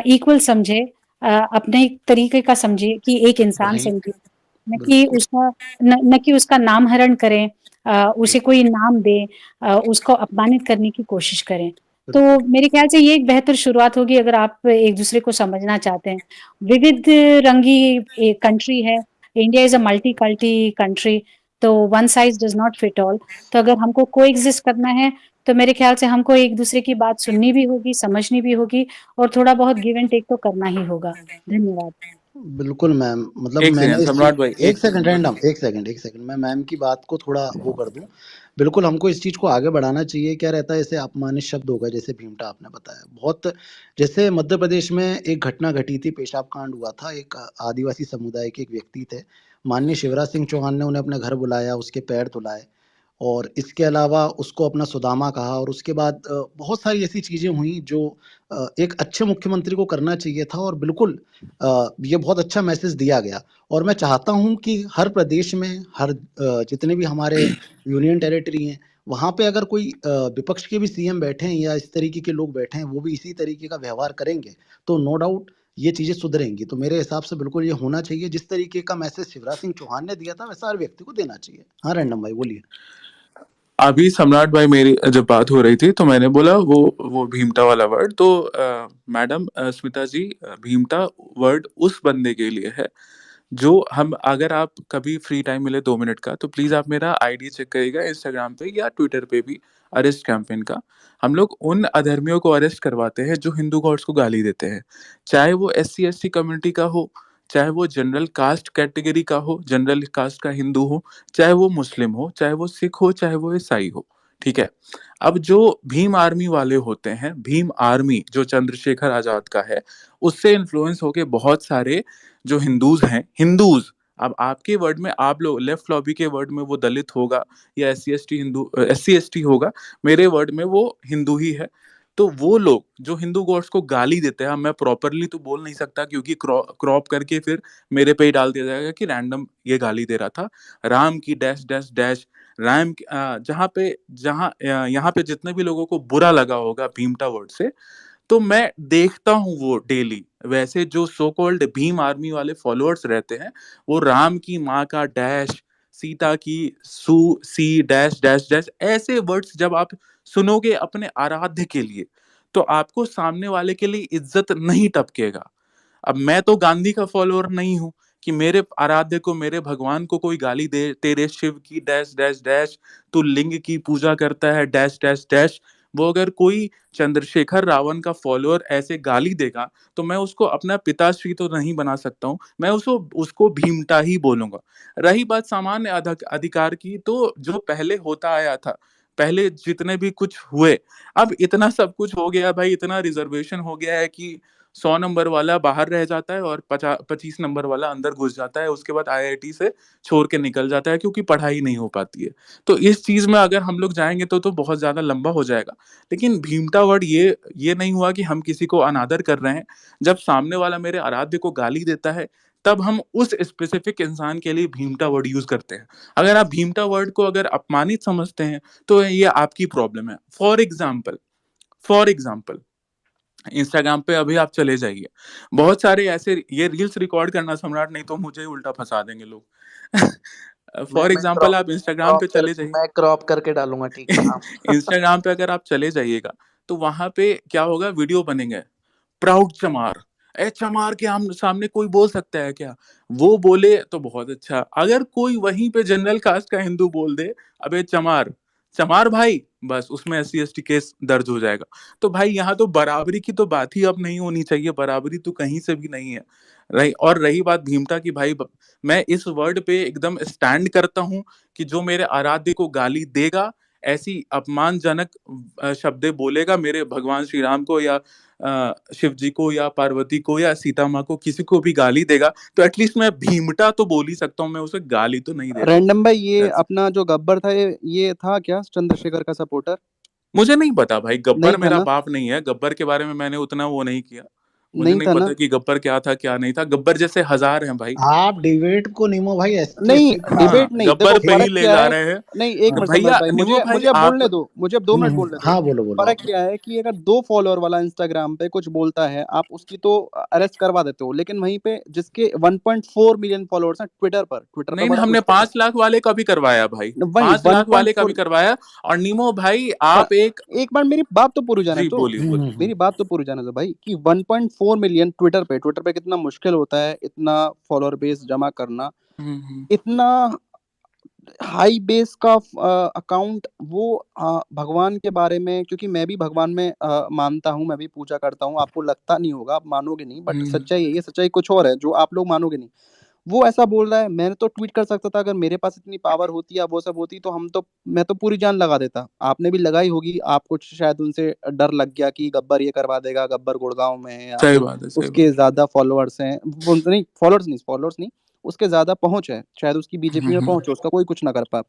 इक्वल समझे, अपने तरीके का समझे, कि एक इंसान भाई समझे, न कि बिल्कुल उसका न कि उसका नामहरण करें, उसे कोई नाम दें, उसको अपमानित करने की कोशिश करें। तो बिल्कुल। मेरे ख्याल से ये एक बेहतर शुरुआत होगी, अगर आप एक दूसरे को समझना चाहते हैं। विविध रंगी एक कंट्री है, India is a multi country, तो one size does not fit all. तो अगर हमको कोएग्जिस्ट करना है, तो मेरे ख्याल से हमको एक दूसरे की बात सुननी भी होगी, समझनी भी होगी, और थोड़ा बहुत गिव एंड टेक तो करना ही होगा। धन्यवाद। बिल्कुल मैम, मतलब एक मैंने सेकंड इस सम्राट भाई, चीज, एक एक सेकंड सेकंड बस। रैंडम, एक सेकंड मैं मैम की बात को थोड़ा वो कर दूं। बिल्कुल हमको इस चीज को आगे बढ़ाना चाहिए। क्या रहता है, ऐसे अपमानित शब्द होगा जैसे भीमटा आपने बताया, बहुत। जैसे मध्य प्रदेश में एक घटना घटी थी, पेशाब कांड हुआ था। एक आदिवासी समुदाय के एक व्यक्ति थे, माननीय शिवराज सिंह चौहान ने उन्हें अपने घर बुलाया, उसके पैर धुलाए, और इसके अलावा उसको अपना सुदामा कहा। और उसके बाद बहुत सारी ऐसी चीजें हुई जो एक अच्छे मुख्यमंत्री को करना चाहिए था। और बिल्कुल ये बहुत अच्छा मैसेज दिया गया। और मैं चाहता हूं कि हर प्रदेश में, हर जितने भी हमारे यूनियन टेरिटरी हैं, वहां पे अगर कोई विपक्ष के भी सीएम बैठे हैं या इस तरीके के लोग बैठे हैं, वो भी इसी तरीके का व्यवहार करेंगे, तो नो डाउट ये चीजें सुधरेंगी। तो मेरे हिसाब से बिल्कुल ये होना चाहिए। जिस तरीके का मैसेज शिवराज सिंह चौहान ने दिया था, वैसा हर व्यक्ति को देना चाहिए। हाँ रैंडम भाई बोलिए। अभी सम्राट भाई, मेरी जब बात हो रही थी तो मैंने बोला वो भीमटा वाला वर्ड, तो मैडम स्मिता जी, भीमटा वर्ड उस बंदे के लिए है जो हम, अगर आप कभी फ्री टाइम मिले 2 मिनट का, तो प्लीज आप मेरा आईडी चेक करिएगा इंस्टाग्राम पे या ट्विटर पे भी, अरेस्ट कैंपेन का। हम लोग उन अधर्मियों को अरेस्ट करवाते हैं जो हिंदू गॉड्स को गाली देते हैं, चाहे वो SC ST कम्युनिटी का हो, चाहे वो जनरल कास्ट कैटेगरी का हो, जनरल कास्ट का हिंदू हो, चाहे वो मुस्लिम हो, चाहे वो सिख हो, चाहे वो ईसाई हो। ठीक है। अब जो भीम आर्मी वाले होते हैं, भीम आर्मी जो चंद्रशेखर आजाद का है, उससे इन्फ्लुएंस होके बहुत सारे जो हिंदूज हैं, हिंदूज, अब आपके वर्ड में, आप लोग लेफ्ट लॉबी के वर्ड में वो दलित होगा या SC ST होगा, मेरे वर्ड में वो हिंदू ही है। तो वो लोग जो हिंदू गॉड्स को गाली देते हैं, मैं प्रॉपरली तो बोल नहीं सकता क्योंकि क्रॉप करके फिर मेरे पे ही डाल दिया जाएगा कि रैंडम ये गाली दे रहा था, राम की डैश डैश डैश, यहाँ पे जितने भी लोगों को बुरा लगा होगा भीमटा वर्ड से, तो मैं देखता हूँ वो डेली। वैसे जो सो कॉल्ड भीम आर्मी वाले फॉलोअर्स रहते हैं, वो राम की माँ का डैश, सीता की सी डैश डैश डैश, ऐसे वर्ड्स जब आप सुनोगे अपने आराध्य के लिए, तो आपको सामने वाले के लिए इज्जत नहीं टपकेगा। अब मैं तो गांधी का फॉलोअर नहीं हूं कि मेरे आराध्य को, मेरे भगवान को कोई गाली दे, तेरे शिव की डैश डैश डैश, तू लिंग की पूजा करता है डैश डैश डैश। वो अगर कोई चंद्रशेखर रावण का फॉलोअर ऐसे गाली देगा, तो मैं उसको अपना पिताश्री तो नहीं बना सकता हूँ, मैं उसको भीमटा ही बोलूंगा। रही बात सामान्य अधिकार की, तो जो पहले होता आया था, पहले जितने भी कुछ हुए, अब इतना सब कुछ हो गया भाई, इतना रिजर्वेशन हो गया है कि 100 नंबर वाला बाहर रह जाता है और 25 नंबर वाला अंदर घुस जाता है, उसके बाद आईआईटी से छोड़ के निकल जाता है क्योंकि पढ़ाई नहीं हो पाती है। तो इस चीज में अगर हम लोग जाएंगे तो बहुत ज्यादा लंबा हो जाएगा। लेकिन भीमटा वर्ड ये नहीं हुआ कि हम किसी को अनादर कर रहे हैं। जब सामने वाला मेरे आराध्य को गाली देता है, तब हम उस स्पेसिफिक इंसान के लिए भीमटा वर्ड यूज करते हैं। अगर आप भीमटा वर्ड को अगर अपमानित समझते हैं, तो ये आपकी प्रॉब्लम है। फॉर एग्जाम्पल इंस्टाग्राम पे अभी आप चले जाइए, बहुत सारे ऐसे, ये रील्स रिकॉर्ड करना सम्राट, नहीं तो मुझे उल्टा फंसा देंगे लोग। फॉर एग्जाम्पल आप इंस्टाग्राम पे चले जाइए, मैं क्रॉप करके डालूंगा, ठीक है हाँ। इंस्टाग्राम पे अगर आप चले जाइएगा, तो वहां पे क्या होगा, वीडियो बनेंगे, प्राउड चमार, चमार के हम सामने कोई बोल सकता है क्या? वो बोले तो बहुत अच्छा, अगर कोई वहीं पे जनरल कास्ट का हिंदू बोल दे, अबे चमार, चमार भाई, बस उसमें SC ST केस दर्ज हो जाएगा। तो भाई यहाँ तो बराबरी की तो बात ही अब नहीं होनी चाहिए, बराबरी तो कहीं से भी नहीं है। रही बात भीमता की, भाई मैं इस वर्ड पे एकदम स्टैंड करता हूँ कि जो मेरे आराध्य को गाली देगा, ऐसी अपमानजनक शब्द बोलेगा मेरे भगवान श्री राम को या शिव जी को या पार्वती को या सीता माँ को, किसी को भी गाली देगा, तो एटलीस्ट मैं भीमटा तो बोल ही सकता हूँ, मैं उसे गाली तो नहीं दे सकता। रैंडम भाई, ये अपना जो गब्बर था, ये था क्या चंद्रशेखर का सपोर्टर? मुझे नहीं पता भाई, नहीं गब्बर था मेरा ना? बाप नहीं है, गब्बर के बारे में मैंने उतना वो नहीं किया, मुझे नहीं नहीं था पता ना? कि गब्बर क्या था क्या नहीं था। गब्बर जैसे हजार हैं भाई। आप डिबेट को निमो भाई नहीं, ST डिबेट हाँ, नहीं, देखो गब्बर पे ही फर्क ले क्या जा है। रहे हैं। नहीं, एक मिनट सम्राट भैया भाई, निमो मुझे भाई, मुझे अब आप बोलने दो, मुझे अब 2 मिनट बोलने दो। हाँ बोलो बोलो फर्क आप। क्या है कि अगर 2 फॉलोअर वाला इंस्टाग्राम पे कुछ बोलता है, आप उसकी तो अरेस्ट करवा देते हो, लेकिन वहीं पे जिसके 1.4 मिलियन फॉलोअर्स हैं ट्विटर पर नहीं, बड़ा हमने मुश्किल है। 5 लाख वाले का भी करवाया भाई, वही 5 लाख वाले का भी 1.4। करवाया। और निमो भाई आप एक बार मेरी बात तो पूरी जाने जी दो, बोलिए बोलिए। मेरी बात तो पूरी जाने दो भाई, कि 1.4 मिलियन ट्विटर पे कितना मुश्किल होता है, इतना फॉलोअर बेस जमा करना, हम्म। इतना हाई बेस का अकाउंट। वो भगवान के बारे में, क्योंकि मैं भी भगवान में मानता हूँ, मैं भी पूजा करता हूँ, आपको लगता नहीं होगा, आप मानोगे नहीं, बट सच्चाई है, ये सच्चाई कुछ और है जो आप लोग मानोगे नहीं। वो ऐसा बोल रहा है, मैंने तो ट्वीट कर सकता था, अगर मेरे पास इतनी पावर होती या वो सब होती, तो मैं तो पूरी जान लगा देता। आपने भी लगाई होगी, आपको शायद उनसे डर लग गया कि गब्बर ये करवा देगा, गब्बर गुड़गांव में है, या सही फिर बात है, सही उसके बात ज्यादा फॉलोअर्स हैं, वो नहीं, फॉलोअर्स नहीं, उसके ज्यादा पहुंच है, शायद उसकी बीजेपी में है। पहुंच है, उसका कोई कुछ ना करवा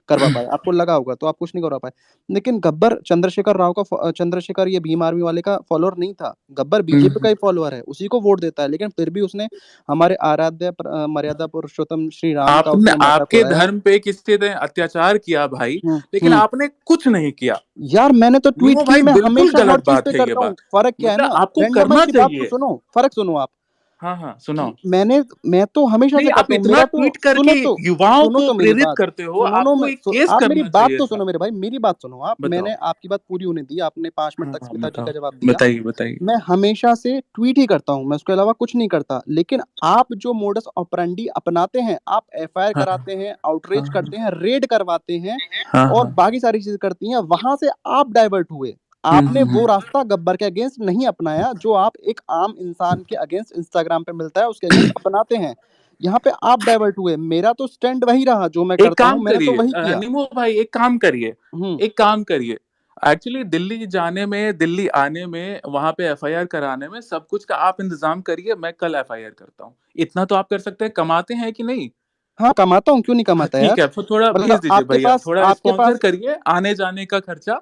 पाए, आपको लगा होगा, तो आप कुछ नहीं करवा पाए। लेकिन गब्बर चंद्रशेखर ये भीम आर्मी वाले का फॉलोअर नहीं था, गब्बर बीजेपी का ही फॉलोअर है, उसी को वोट देता है, लेकिन फिर भी उसने हमारे आराध्य मर्यादा पुरुषोत्तम श्री राम का आपने उसने मजाक आपके उड़ाया। धर्म पे किसी ने अत्याचार किया भाई, लेकिन हम्म। आपने कुछ नहीं किया। यार मैंने तो ट्वीट निमो की, भाई मैं बिल्कुल हमेशा हर गलत चीज पे बात है ये करता हूँ। बात, फर्क क्या है मतलब ना, आपको रैंडम भाई करना की बात तो चाहिए। सुनो, फर्क सुनो आप, हाँ हाँ कि सुनाओ। मैं तो हमेशा नहीं, से आप करता हूँ, इतना मेरा तो ट्वीट करके युवाओं सुनो को तो मेरी प्रेरित बात, करते हो, सुनो नो आपको एक केस आप मेरी करना बात चाहिए तो था। सुनो मेरे भाई, मेरी बात सुनो आप, बताओ। मैंने आपकी बात पूरी होने दी, आपने 5 मिनट तक हाँ पिताजी बताओ, का जवाब दिया। बताइए बताइए। मैं हमेशा से ट्वीट ही करता हूँ, मैं उसके अलावा कुछ नहीं करता, लेकिन आप जो मोडस ऑपरेंडी अपनाते हैं, आप FIR हाँ कराते हैं, हाँ आउटरीच करते हैं, रेड करवाते हैं, हाँ और हाँ। बाकी सारी चीजें करती हैं, वहां से आप डाइवर्ट हुए। आपने वो रास्ता गब्बर के अगेंस्ट नहीं अपनाया, जो आप एक आम इंसान के अगेंस्ट इंस्टाग्राम पे मिलता है, उसके अगेंस्ट अपनाते हैं। यहाँ पे आप डाइवर्ट हुए, मेरा तो स्टैंड वही रहा, जो मैं एक करता हूँ काम मैंने तो करिए वही किया। निमो भाई, एक काम करिए, हम्म। एक काम करिए। एक्चुअली दिल्ली जाने में, दिल्ली आने में, वहां पे FIR कराने में, सब कुछ का आप इंतजाम करिए, मैं कल FIR करता हूँ। इतना तो आप कर सकते हैं, कमाते हैं कि नहीं? हाँ कमाता हूँ, क्यों नहीं हाँ कमाता यार। ठीक है, फिर थोड़ा भेज मतलब दीजिए भैया, थोड़ा आपके स्पॉन्सर पास करिए आने जाने का खर्चा,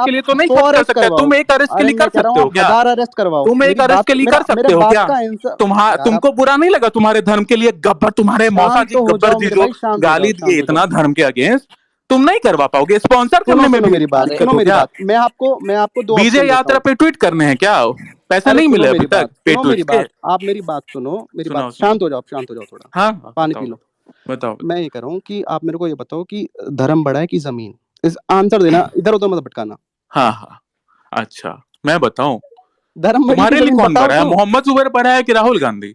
अरेस्ट के लिए तो नहीं 100 कर अरेस्ट सकते, करवाओ। तुम एक अरेस्ट के अरे लिए मैं कर कह रहा सकते हूँ हो क्या? 1000 अरेस्ट करवाओ। तुम एक मेरी अरेस्ट बात के लिए मेरा कर सकते मेरे हो बात क्या? का आंसर यार आप तुमको बुरा नहीं लगा तुम्हारे धर्म के लिए गब्बर, तुम्हारे मौसा शांत जी तो हो गब्बर जाओ जी मेरे जो भाई, शांत हो गाली जाओ, दिए शांत हो इतना जाओ। धर्म के अगेंस्ट, तुम नहीं करवा पाओगे? स्पॉन्सर सुनो करने में सुनो भी मेरी बात, अरे दिक्कत सुनो हो मेरी क्या? बात, मैं आपको 2 विजय ऑप्शन देता यात्रा हूँ। पे ट्वीट करने हैं क्या? पैसा अरे नहीं सुनो मिले मेरी अभी तक बात, पे सुनो मेरी ट्वीट्स के? बात, आप मेरी बात सुनो, मेरी बात, सुनाओ सुनाओ। शांत हो जाओ, शांत हो जाओ थोड़ा, हाँ पानी बताओ पी लो। बताओ। मैं ये कह रहा हूँ कि आप मेरे को ये बताओ कि धर्म बड़ा है कि जमीन? इस आंसर देना, इधर-उधर मत भटकाना। हाँ हाँ, अच्छा मैं बताऊं, धर्म बड़ी है कि तुम्हारे लिए जमीन? कौन बताओ बड़ा है, तो। मोहम्मद जुबैर बड़ा है कि राहुल गांधी?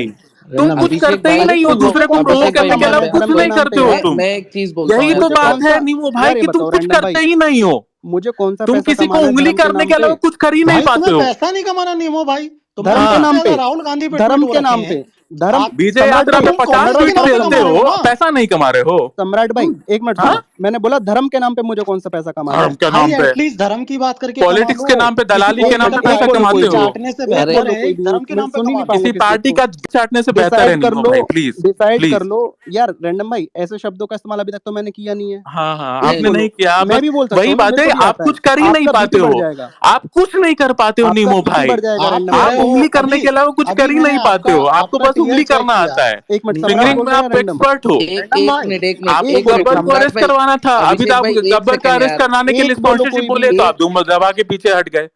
भाई, तुम रैंडम कुछ अभिषेक करते ही भाई, नहीं हो, मुझे दूसरे को कौन सा प्रोवोक पैसा करने के कमाना अलावा है कुछ धर्म के नहीं नाम करते पे हो यार? तुम। मैं एक चीज बोलता हूँ यही तो मुझे यार, बात कौन है सा नीमू भाई यार ये कि तुम बताओ कुछ रैंडम भाई, करते ही नहीं हो, मुझे कौन सा तुम पैसा किसी को कमाना है उंगली धर्म के करने नाम के अलावा पे? कुछ कर ही नहीं भाई पाते तुम्हें हो। पैसा नहीं कमाना नीमो भाई, तुमने धर्म के सबसे नाम ज्यादा पे, राहुल गांधी पे धर्म ट्वीट के रखे नाम हैं पे, धर्म आप। विजय सम्राट यात्रा भाई, पे तुम 50 कांग्रेस के ट्वीट नाम पे खेलते कमा रहे हो, हो ना पैसा नहीं कमा रहे हो। सम्राट भाई एक मिनट हाँ, सुनो, मैंने बोला धर्म के नाम पे मुझे कौन सा पैसा कमाना धर्म है? के भाई नाम पे, एटलीस्ट धर्म की बात करके कमा पॉलिटिक्स लो, के नाम पे, किसी दलाली के नाम पे पॉलिटिकल पैसा एक बोलो पार्टी कोई को कमाते हो। चाटने से एक अरे बेहतर बोलो है कोई एक भी, धर्म के मैं नाम पे सुन ही कमा नहीं लो। पाऊंगा किसी किस चीज पार्टी को। का चाटने से बेहतर है डिसाइड कर नीमो लो, भाई, प्लीज डिसाइड कर प्लीज। लो यार। रैंडम भाई ऐसे शब्दों का इस्तेमाल अभी तक तो मैंने किया नहीं है। हाँ हाँ, एक आपने नहीं बोलो, नहीं किया, मैं बस भी बोल सकता वही हूँ ना, बात मेरे है, को भी आप आता है। कुछ कर ही नहीं आपका पाते बीपी बढ़ हो, जाएगा, आप कुछ नहीं कर पाते हो आपका नीमो बीपी भाई, बढ़ जाएगा आप रैंडम कह भाई। आप रहे हो उंगली करने अभी के अलावा कुछ अभी कर ही मैंने नहीं पाते आपका हो, आपको आपका बस टीएल उंगली चेक करना किया, आता है। एक मिनट सम्राट मैं फिंगरिंग बोल में रहे हैं आप रैंडम, एक्सपर्ट हो। एक मिनट आपको एक मिनट गब्बर को सम्राट अरेस्ट भाई, करवाना था, अभी अभिषेक तो आप भाई एक गब्बर का सेकंड अरेस्ट यार, कराने के लिए एक बोलो स्पॉन्सरशिप कोई बोले भी, तो आप धूम दबा के पीछे हट गए।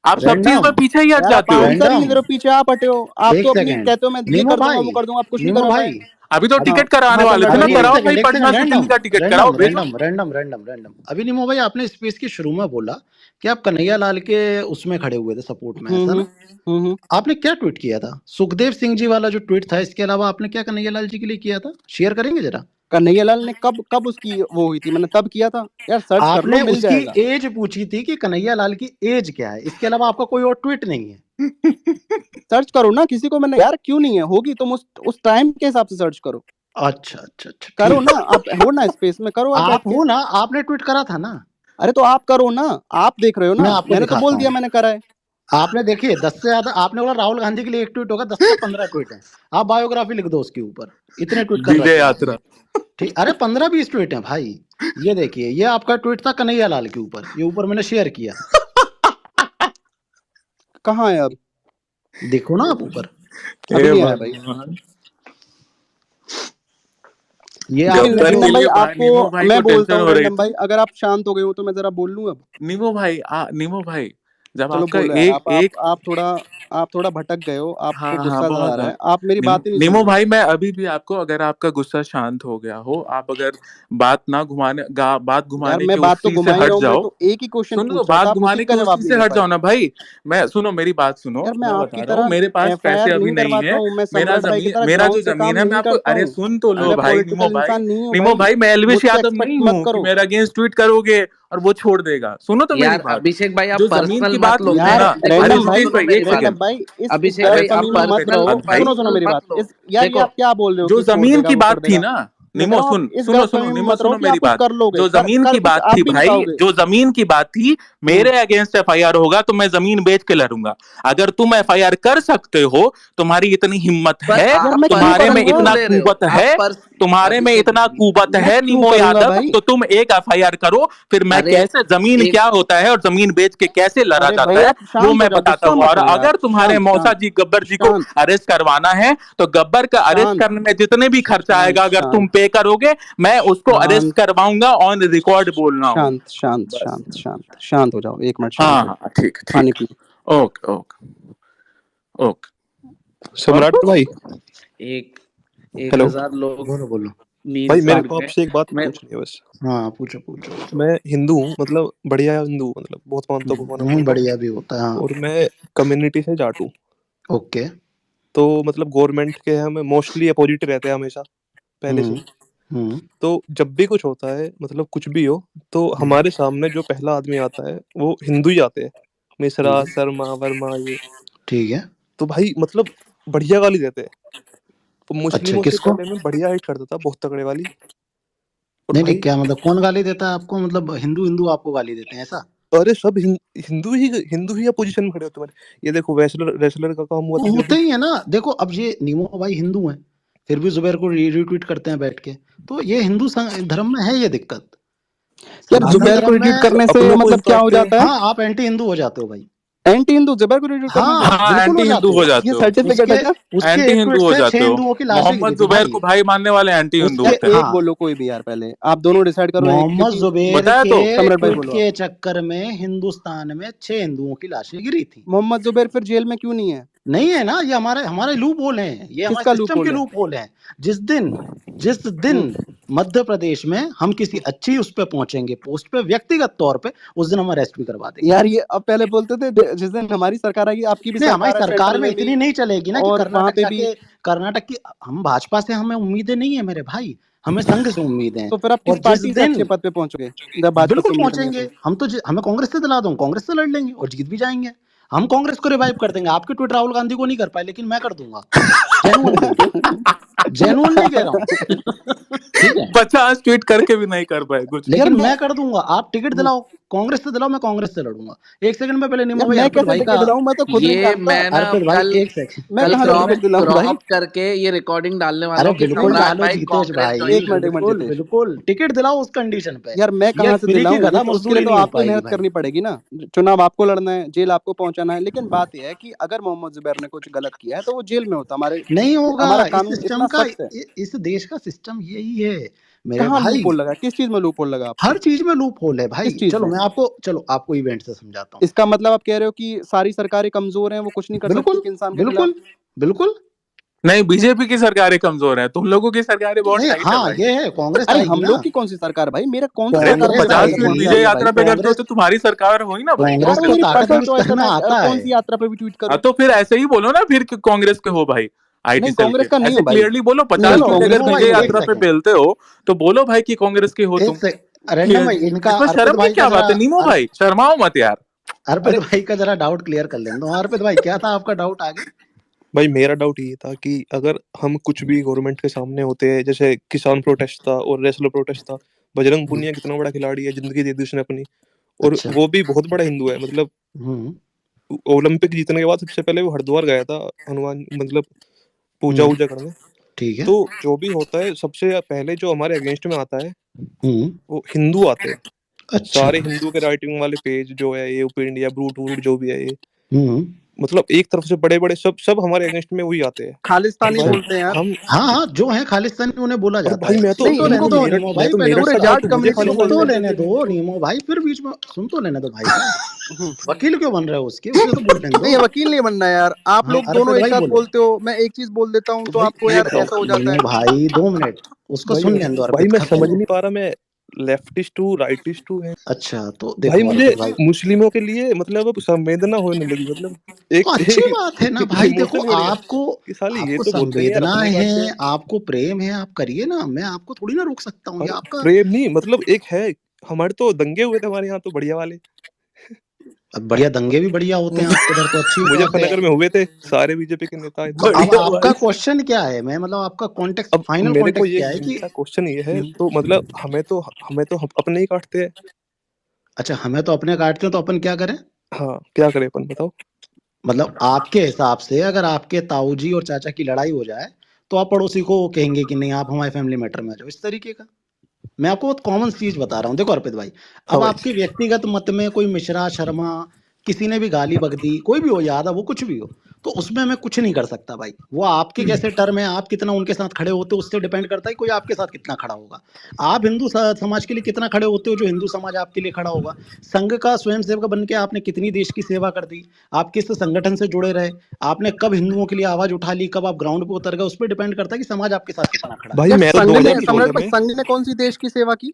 आप सब चीज में रैंडम पीछे ही हट यार आप जाते हो। आंसर ही नहीं दे रैंडम रहे हो, पीछे आप हटे हो। आप एक तो अपनी सेकंड कहते हो मैं ये नीमो कर दूंगा भाई, वो कर दूंगा, आप कुछ नहीं नीमो कर पाए। भाई, अभी तो हाँ टिकट कराने हाँ वाले थे सम्राट ना, भाई अभी बोलो। कराओ भाई, एक पटना सेकंड से दिल्ली रैंडम का टिकट कराओ, रैंडम भेजो। रैंडम रैंडम रैंडम रैंडम अभी नीमो भाई आपने स्पेस की शुरू में बोला कि आप कन्हैया लाल के उसमें खड़े हुए थे सपोर्ट में, ऐसा ना? आपने क्या ट्वीट किया था? सुखदेव सिंह जी वाला जो ट्वीट था, इसके अलावा आपने क्या कन्हैया लाल जी के लिए किया था? शेयर करेंगे जरा। कन्हैया लाल ने कब कब उसकी वो हुई थी, मैंने तब किया था यार, सर्च कर लो आपने मिल उसकी जाएगा। एज पूछी थी कि कन्हैया लाल की एज क्या है, इसके अलावा आपका कोई और ट्वीट नहीं है। सर्च करो ना, किसी को मैंने यार क्यों नहीं है, होगी तुम उस टाइम के हिसाब से सर्च करो। अच्छा अच्छा अच्छा करो ठीक ना, आप हो ना स्पेस में, करो आप बैठ आप के। हो ना, आपने ट्वीट करा था ना? अरे तो आप करो ना, आप देख रहे हो मैं ना, आपको मैंने तो दिखाता बोल दिया हूँ। मैंने करा है। आपने देखिए 10 से ज्यादा, आपने बोला राहुल गांधी के लिए एक ट्वीट होगा, 10 से 15 ट्वीट है। आप बायोग्राफी लिख दो उसके ऊपर, इतने ट्वीट कर विजय रखे हैं यात्रा। आपने। ठीक, अरे 15-20 ट्वीट है भाई। ये देखिए, ये आपका ट्वीट था कन्हैया लाल के ऊपर, ये ऊपर मैंने शेयर किया, कहाँ है अब? देखो ना आप ऊपर। अभी नहीं आया भाई। ये लेकिन आपने गब्बर जो के रैंडम भाई लिए नीमो आपको भाई मैं को बोलता टेंशन हूँ, हो रही रैंडम भाई थी। अगर आप शांत हो गए हो तो मैं जरा बोल लूं अब। नीमो भाई जब चलो आपका बोलो यार, एक आप थोड़ा भटक गए हो, हाँ आपको हाँ गुस्सा ज्यादा आ बहुत रहा है, बहुत आप मेरी बात ही नहीं सुन नीमो रहे। भाई, मैं अभी भी आपको, अगर आपका गुस्सा शांत हो गया हो, आप अगर बात यार घुमाने मैं की बात तो उसी से घुमा ही हट रहा हूँ, मैं जाओ। तो एक ही क्वेश्चन सुनो तो पूछ रहा बात था, आप उसी घुमाने का की जवाब उसी नहीं से दे हट पाए। जाओ ना भाई। मैं सुनो मेरी बात सुनो, यार मैं मैं बता आपकी रहा हूँ, तरह मेरे पास पैसे FIR अभी नहीं नहीं करवाता है। हूँ, मैं सम्राट भाई की तरह मेरा जो ग्राउंड पे काम जमीन है, मैं नहीं आपको, करता अरे हूँ। सुन तो लो मैं भाई नीमो पॉलिटिकल भाई। इंसान नहीं हूँ नीमो भाई, भाई, मैं एल्विश मुझसे यादव एक्सपेक्ट नहीं मत हूँ कि करो। मेरा अगेंस्ट ट्वीट करोगे और वो छोड़ देगा। सुनो तो मेरी यार बात, अभिषेक भाई आप जो जमीन पर्सनल की मत बात लो, की थी यार मैं ना। देखो अरे रैंडम सुनो भाई, सुनो एक मेरी बात, सेकेंड। इस अभिषेक अरे भाई आप गलतफहमी में मत पर्सनल रहो। भाई, सुनो पर्सनल मेरी मत बात, लो। यार ये देखो आप क्या बोल रहे हो जो कि छोड़ जमीन देगा की वो कर बात थी देगा। ना, मैं कह निमो रहा हूँ सुन आप इस सुनो सुनो गलतफहमी में निमो मत रहो सुनो कि मेरी आप कुछ बात। कर लोगे, जो जमीन की बात आप थी भी नहीं भाई, पाओगे। जो जमीन की बात थी, मेरे अगेंस्ट FIR होगा तो मैं जमीन बेच के लड़ूंगा। अगर तुम FIR कर सकते हो, तुम्हारी इतनी हिम्मत पर है, यार आप मैं क्यों तुम्हारे पर्सनल में करूंगा? क्यों इतना ले रहे हो? कुवत आप है, तुम्हारे में अभिषेक इतना भाई, कुवत मैं है क्यों नीमो करूंगा यादव, भाई? तो तुम एक FIR करो, फिर मैं अरे कैसे जमीन एक क्या होता है और जमीन बेच के कैसे लड़ा अरे भाई जाता है आप वो शांत हो मैं जाओ, बताता गुस्सा हूँ। मत और हो यार। अगर तुम्हारे शांत मौसा शांत जी गब्बर जी को शांत अरेस्ट करवाना है, तो गब्बर का अरेस्ट शांत करने में जितने भी खर्चा शांत आएगा, अगर तुम शांत पे करोगे, मैं उसको अरेस्ट शांत करवाऊंगा। ऑन रिकॉर्ड बोल रहा हूँ। शांत शांत बस। शांत शांत शांत हो जाओ, 1 मिनट शांत हाँ हो हाँ जाओ, ठीक पानी ठीक। पियो। Okay okay okay. और सम्राट कुछ भाई, एक हेलो 1000 लोग बोलो बोलो। मीम भाई, मेरे साइड को में, आपसे एक बात मैं पूछनी है बस। हाँ पूछो पूछो। मैं हिंदू हूँ, मतलब बढ़िया हिंदू हूँ, मतलब बहुत मानता हूँ भगवान को। बढ़िया भी होता है हाँ। और मैं कम्युनिटी से जाट हूँ, ओके। तो मतलब गवर्नमेंट के हम मोस्टली अपोजिट रहते हैं हमेशा, पहले से ही। तो जब भी कुछ होता है, मतलब कुछ भी हो, तो हमारे सामने जो पहला आदमी आता है वो हिंदू ही आते हैं, मिश्रा शर्मा वर्मा ये। ठीक है। तो भाई मतलब बढ़िया गाली देते हैं। तो अच्छा मुस्लिमों से किसको? पहले मैं बढ़िया हाइट करता था, बहुत तगड़े वाली। और नहीं नहीं, भाई क्या मतलब कौन गाली देता है आपको? मतलब हिंदू हिंदू आपको गाली देते हैं ऐसा? अरे सब हिंदू ही अपोजिशन में खड़े होते हैं। ये देखो रेसलर का काम हुआ था जो होते भी। ही है ना। देखो अब ये नीमो भाई हिंदू हैं, फिर भी जुबैर को रीट्वीट करते हैं बैठ के, तो ये हिंदू धर्म में है ये दिक्कत। यार सनातन जुबैर को धर्म रिट्वीट में करने से अपनों को मतलब ही क्या हो काटते हैं। जाता है? हाँ आप एंटी हिंदू हो जाते हो भाई। एंटी हिंदू जुबैर को रिट्वीट करने से? हाँ हाँ, बिल्कुल एंटी हो हिंदू जाते हो हो। जाते ये हो। सर्टिफिकेट है उसके क्या? उसके एंटी एक हिंदू ट्वीट हो से 6 जाते हो। हिंदुओं की लाशें गिरी मोहम्मद थी जुबैर भाई। को भाई मानने वाले एंटी हिंदू उसके होते हैं। एक हाँ, बोलो कोई भी यार, पहले आप दोनों डिसाइड करो एक, मोहम्मद क्योंकि जुबैर बताया के तो। सम्राट भाई ट्वीट बोलो के आप। चक्कर में हिंदुस्तान में 6 हिंदुओं की लाशें गिरी थी। मोहम्मद जुबैर फिर जेल में क्यों नहीं है? नहीं है ना, ये हमारे हमारे लूप होल हैं, ये हमारे किसका सिस्टम के लूपहोल है? लूप होल हैं। जिस दिन मध्य प्रदेश में हम किसी अच्छी उस पे पहुंचेंगे पोस्ट पे व्यक्तिगत तौर पे, उस दिन हम अरेस्ट भी करवा देंगे। यार ये अब पहले बोलते थे जिस दिन हमारी सरकार आएगी, आपकी भी नहीं हमारी सरकार है सरकार सेंट्रल में में भी, इतनी नहीं चलेगी ना कि और वहां कर्नाटक पे भी। जाके, कर्नाटक की हम भाजपा से हमें उम्मीदें नहीं है मेरे भाई, हमें संघ से उम्मीद है। तो फिर आप किस और जिस पार्टी से दिन अच्छे पद पे पहुंचोगे जब भाजपा बिल्कुल से उम्मीद नहीं है पहुंचेंगे तो? हम तो, हमें कांग्रेस से दिला दो, कांग्रेस से लड़ लेंगे और जीत भी जाएंगे। हम कांग्रेस को रिवाइव कर देंगे। आपके ट्वीट राहुल गांधी को नहीं कर पाए, लेकिन मैं कर दूंगा, जेन्युइनली कह रहा हूँ। ठीक है 50 ट्वीट करके भी नहीं कर पाए कुछ। लेकिन मैं कर दूंगा। आप टिकट दिलाओ कांग्रेस से दिलाओ, मैं कांग्रेस से लड़ूंगा। एक सेकंड में पहले निमो भाई मैं अर्पित कैसे भाई टिकट का, दिलाऊं? मैं तो खुद नहीं ये जानता। मैं ना अर्पित भाई कल एक सेकंड, मैं कल कहाँ से टिकट दिलाऊं भाई? क्रॉप करके ये रिकॉर्डिंग डालने वाला अरे हूँ कि बिल्कुल नहीं, सम्राट डालो भाई जीतेश कांग्रेस भाई, ज्वाइन एक मिनट बिल्कुल जितेश। बिल्कुल टिकट दिलाओ उस कंडीशन पे। यार मैं ये कहाँ से फ्री की दिलाऊं? गधा उसके लिए मजदूरी तो नहीं हो आपको पाएगी मेहनत भाई। करनी पड़ेगी ना। चुनाव आपको लड़ना है, जेल आपको पहुंचाना है। लेकिन बात यह है कि अगर मोहम्मद जुबैर ने कुछ गलत किया है तो वो जेल में होता। नहीं होगा, हमारा इस कानून सिस्टम इतना का, सख्त है। इस देश का सिस्टम यही है मेरे कहाँ भाई। लूप होल लगा? किस चीज में लूप होल लगा आपको? हर चीज में लूप होल है भाई। किस चीज चलो में? मैं आपको इवेंट से समझाता हूँ। इसका मतलब आप कह रहे हो कि सारी सरकारें कमजोर हैं, वो कुछ नहीं कर सकती बिल्कुल एक इंसान के खिलाफ? बिल्कुल बिल्कुल। नहीं, बीजेपी की सरकारें कमजोर है, तुम लोगों की सरकारें बहुत नहीं, टाइट है हाँ भाई। ये है, कांग्रेस अरे आएगी हम ना। लोग की कौन सी सरकार भाई? मेरा कौन सी अरे तुम सरकार कांग्रेस मुझे ताकत 50 फीट आएगी, कौन सी आ विजय रही है भाई? यात्रा पे करते हो कांग्रेस तो तुम्हारी सरकार हुई ना भाई, कांग्रेस यार को मेरी कांग्रेस ताकत पर्सनल हम चॉइस है, करना मैं आता कौन है। सी यात्रा पे भी ट्वीट करूं। तो फिर ऐसे ही बोलो ना, फिर कांग्रेस के हो भाई, आईटी नहीं सेल कांग्रेस के। का नहीं ऐसे हूँ भाई। क्लियरली बोलो, 50 नहीं चलो फीट कांग्रेस अगर का निमो नहीं भाई विजय हूँ भाई। एक यात्रा पे सेकंड, बेलते हो तो बोलो भाई कि कांग्रेस के हो एक तुम। सेकंड, रैंडम भाई इनका इसमें अर्पित शर्म की भाई का क्या बात जरा है नीमो भाई, शर्माओ मत यार। अर्पित अरे भाई का जरा डाउट क्लियर कर लेने दो। अर्पित भाई क्या था आपका डाउट आगे? भाई मेरा डाउट ये था कि अगर हम कुछ भी गवर्नमेंट के सामने होते हैं, जैसे किसान प्रोटेस्ट था और रेसलर प्रोटेस्ट था, बजरंग पुनिया कितना बड़ा खिलाड़ी है, जिंदगी दे दी उसने अपनी, और अच्छा। वो भी बहुत बड़ा हिंदू है। मतलब ओलंपिक जीतने के बाद सबसे पहले वो हरिद्वार गया था हनुमान, मतलब पूजा वूजा करने। ठीक है। तो जो भी होता है सबसे पहले जो हमारे अगेंस्ट में आता है वो हिंदू आते हैं। अच्छा। सारे हिंदू के राइटिंग वाले पेज जो है, ये ओपन इंडिया, ब्रूट वूट जो भी है ये, हम्म मतलब एक तरफ से बड़े बड़े सब हमारे अगेंस्ट में वही आते हैं। और खालिस्तानी भाई बोलते हैं यार। हम, हाँ हाँ, जो है खालिस्तानी उन्हें बोला और जाता भाई है। सुन नहीं तो इनको लेने मैं दो तो नीमो भाई, तो पहले मेरठ पूरे का उसका था जाट तो मुझे कम्युनिटी को सुन खालिस्तानी तो बोलते हैं। बोलते लेने थे। दो नीमो भाई, फिर बीच में सुन तो लेने दो भाई को। वकील क्यों बन रहे हो उसके, उसे तो बोलने नहीं दो। वकील नहीं बनना यार। आप हाँ लोग दोनों अर्पित एक भाई साथ बोलो। बोलते हो, मैं एक चीज बोल देता हूँ तो तो भाई आपको ये यार बताओ ऐसा हो जाता नीमो है। भाई, 2 मिनट उसको सुन लेने दो। भाई अर्पित मैं खत्म समझ हो। नहीं पा रहा, मैं लेफ्टिस्ट हूँ राइटिस्ट हूँ है। अच्छा तो भाई देखो मुझे अर्पित भाई, मुस्लिमों के लिए मतलब अब संवेदना होने लगी, मतलब एक तो अच्छी एक, बात है ना एक भाई। देखो इमोशन बढ़ गया आपको, कि साली ये आपको तो बोलते हैं यार संवेदना अपने है, काटते हैं। आपको प्रेम है, आप करिए ना, मैं आपको थोड़ी ना रोक सकता हूँ। ये अरे आपका प्रेम नहीं, मतलब एक है, हमारे तो दंगे हुए थे हमारे यहाँ तो बढ़िया वाले। अब बढ़िया दंगे भी बढ़िया होते हैं आपके इधर, तो अच्छी बात है। मुजफ्फरनगर में हुए थे, सारे बीजेपी के नेता आए तो थे। अब बढ़िया आपका भाई। क्वेश्चन क्या है? मैं मतलब आपका कॉन्टेक्स्ट, अब फाइनल मेरे को कॉन्टेक्स्ट ये क्या है कि मेरा क्वेश्चन ये है, तो मतलब हमें तो अपने ही काटते हैं। अच्छा हमें तो अपने काटते हैं, तो अपन क्या करें? हाँ क्या करें अपन बताओ। मतलब आपके हिसाब से अगर आपके ताऊ जी और चाचा की लड़ाई हो जाए तो आप पड़ोसी को कहेंगे कि नहीं आप हमारे फैमिली मैटर में आ जाओ, इस तरीके का? मैं आपको बहुत कॉमन चीज बता रहा हूँ। देखो अर्पित भाई, हाँ अब भाई। आपके व्यक्तिगत मत में कोई मिश्रा शर्मा किसी ने भी गाली बक दी, कोई भी हो, यादव वो कुछ भी हो, तो उसमें मैं कुछ नहीं कर सकता भाई। वो आपके कैसे टर्म है, आप कितना उनके साथ खड़े होते हो उससे डिपेंड करता है कोई आपके साथ कितना खड़ा होगा। आप हिंदू समाज के लिए कितना खड़े होते हो, जो हिंदू समाज आपके लिए खड़ा होगा। संघ का स्वयंसेवक बन के आपने कितनी देश की सेवा कर दी, आप किस संगठन से जुड़े रहे, आपने कब हिंदुओं के लिए आवाज उठा ली, कब आप ग्राउंड पे उतर गए, उस पर डिपेंड करता है कि समाज आपके साथ कितना खड़ा है। भाई यार मैं तो संघ ने, 2016 सम्राट भाई में, संघ ने कौन सी देश की सेवा की?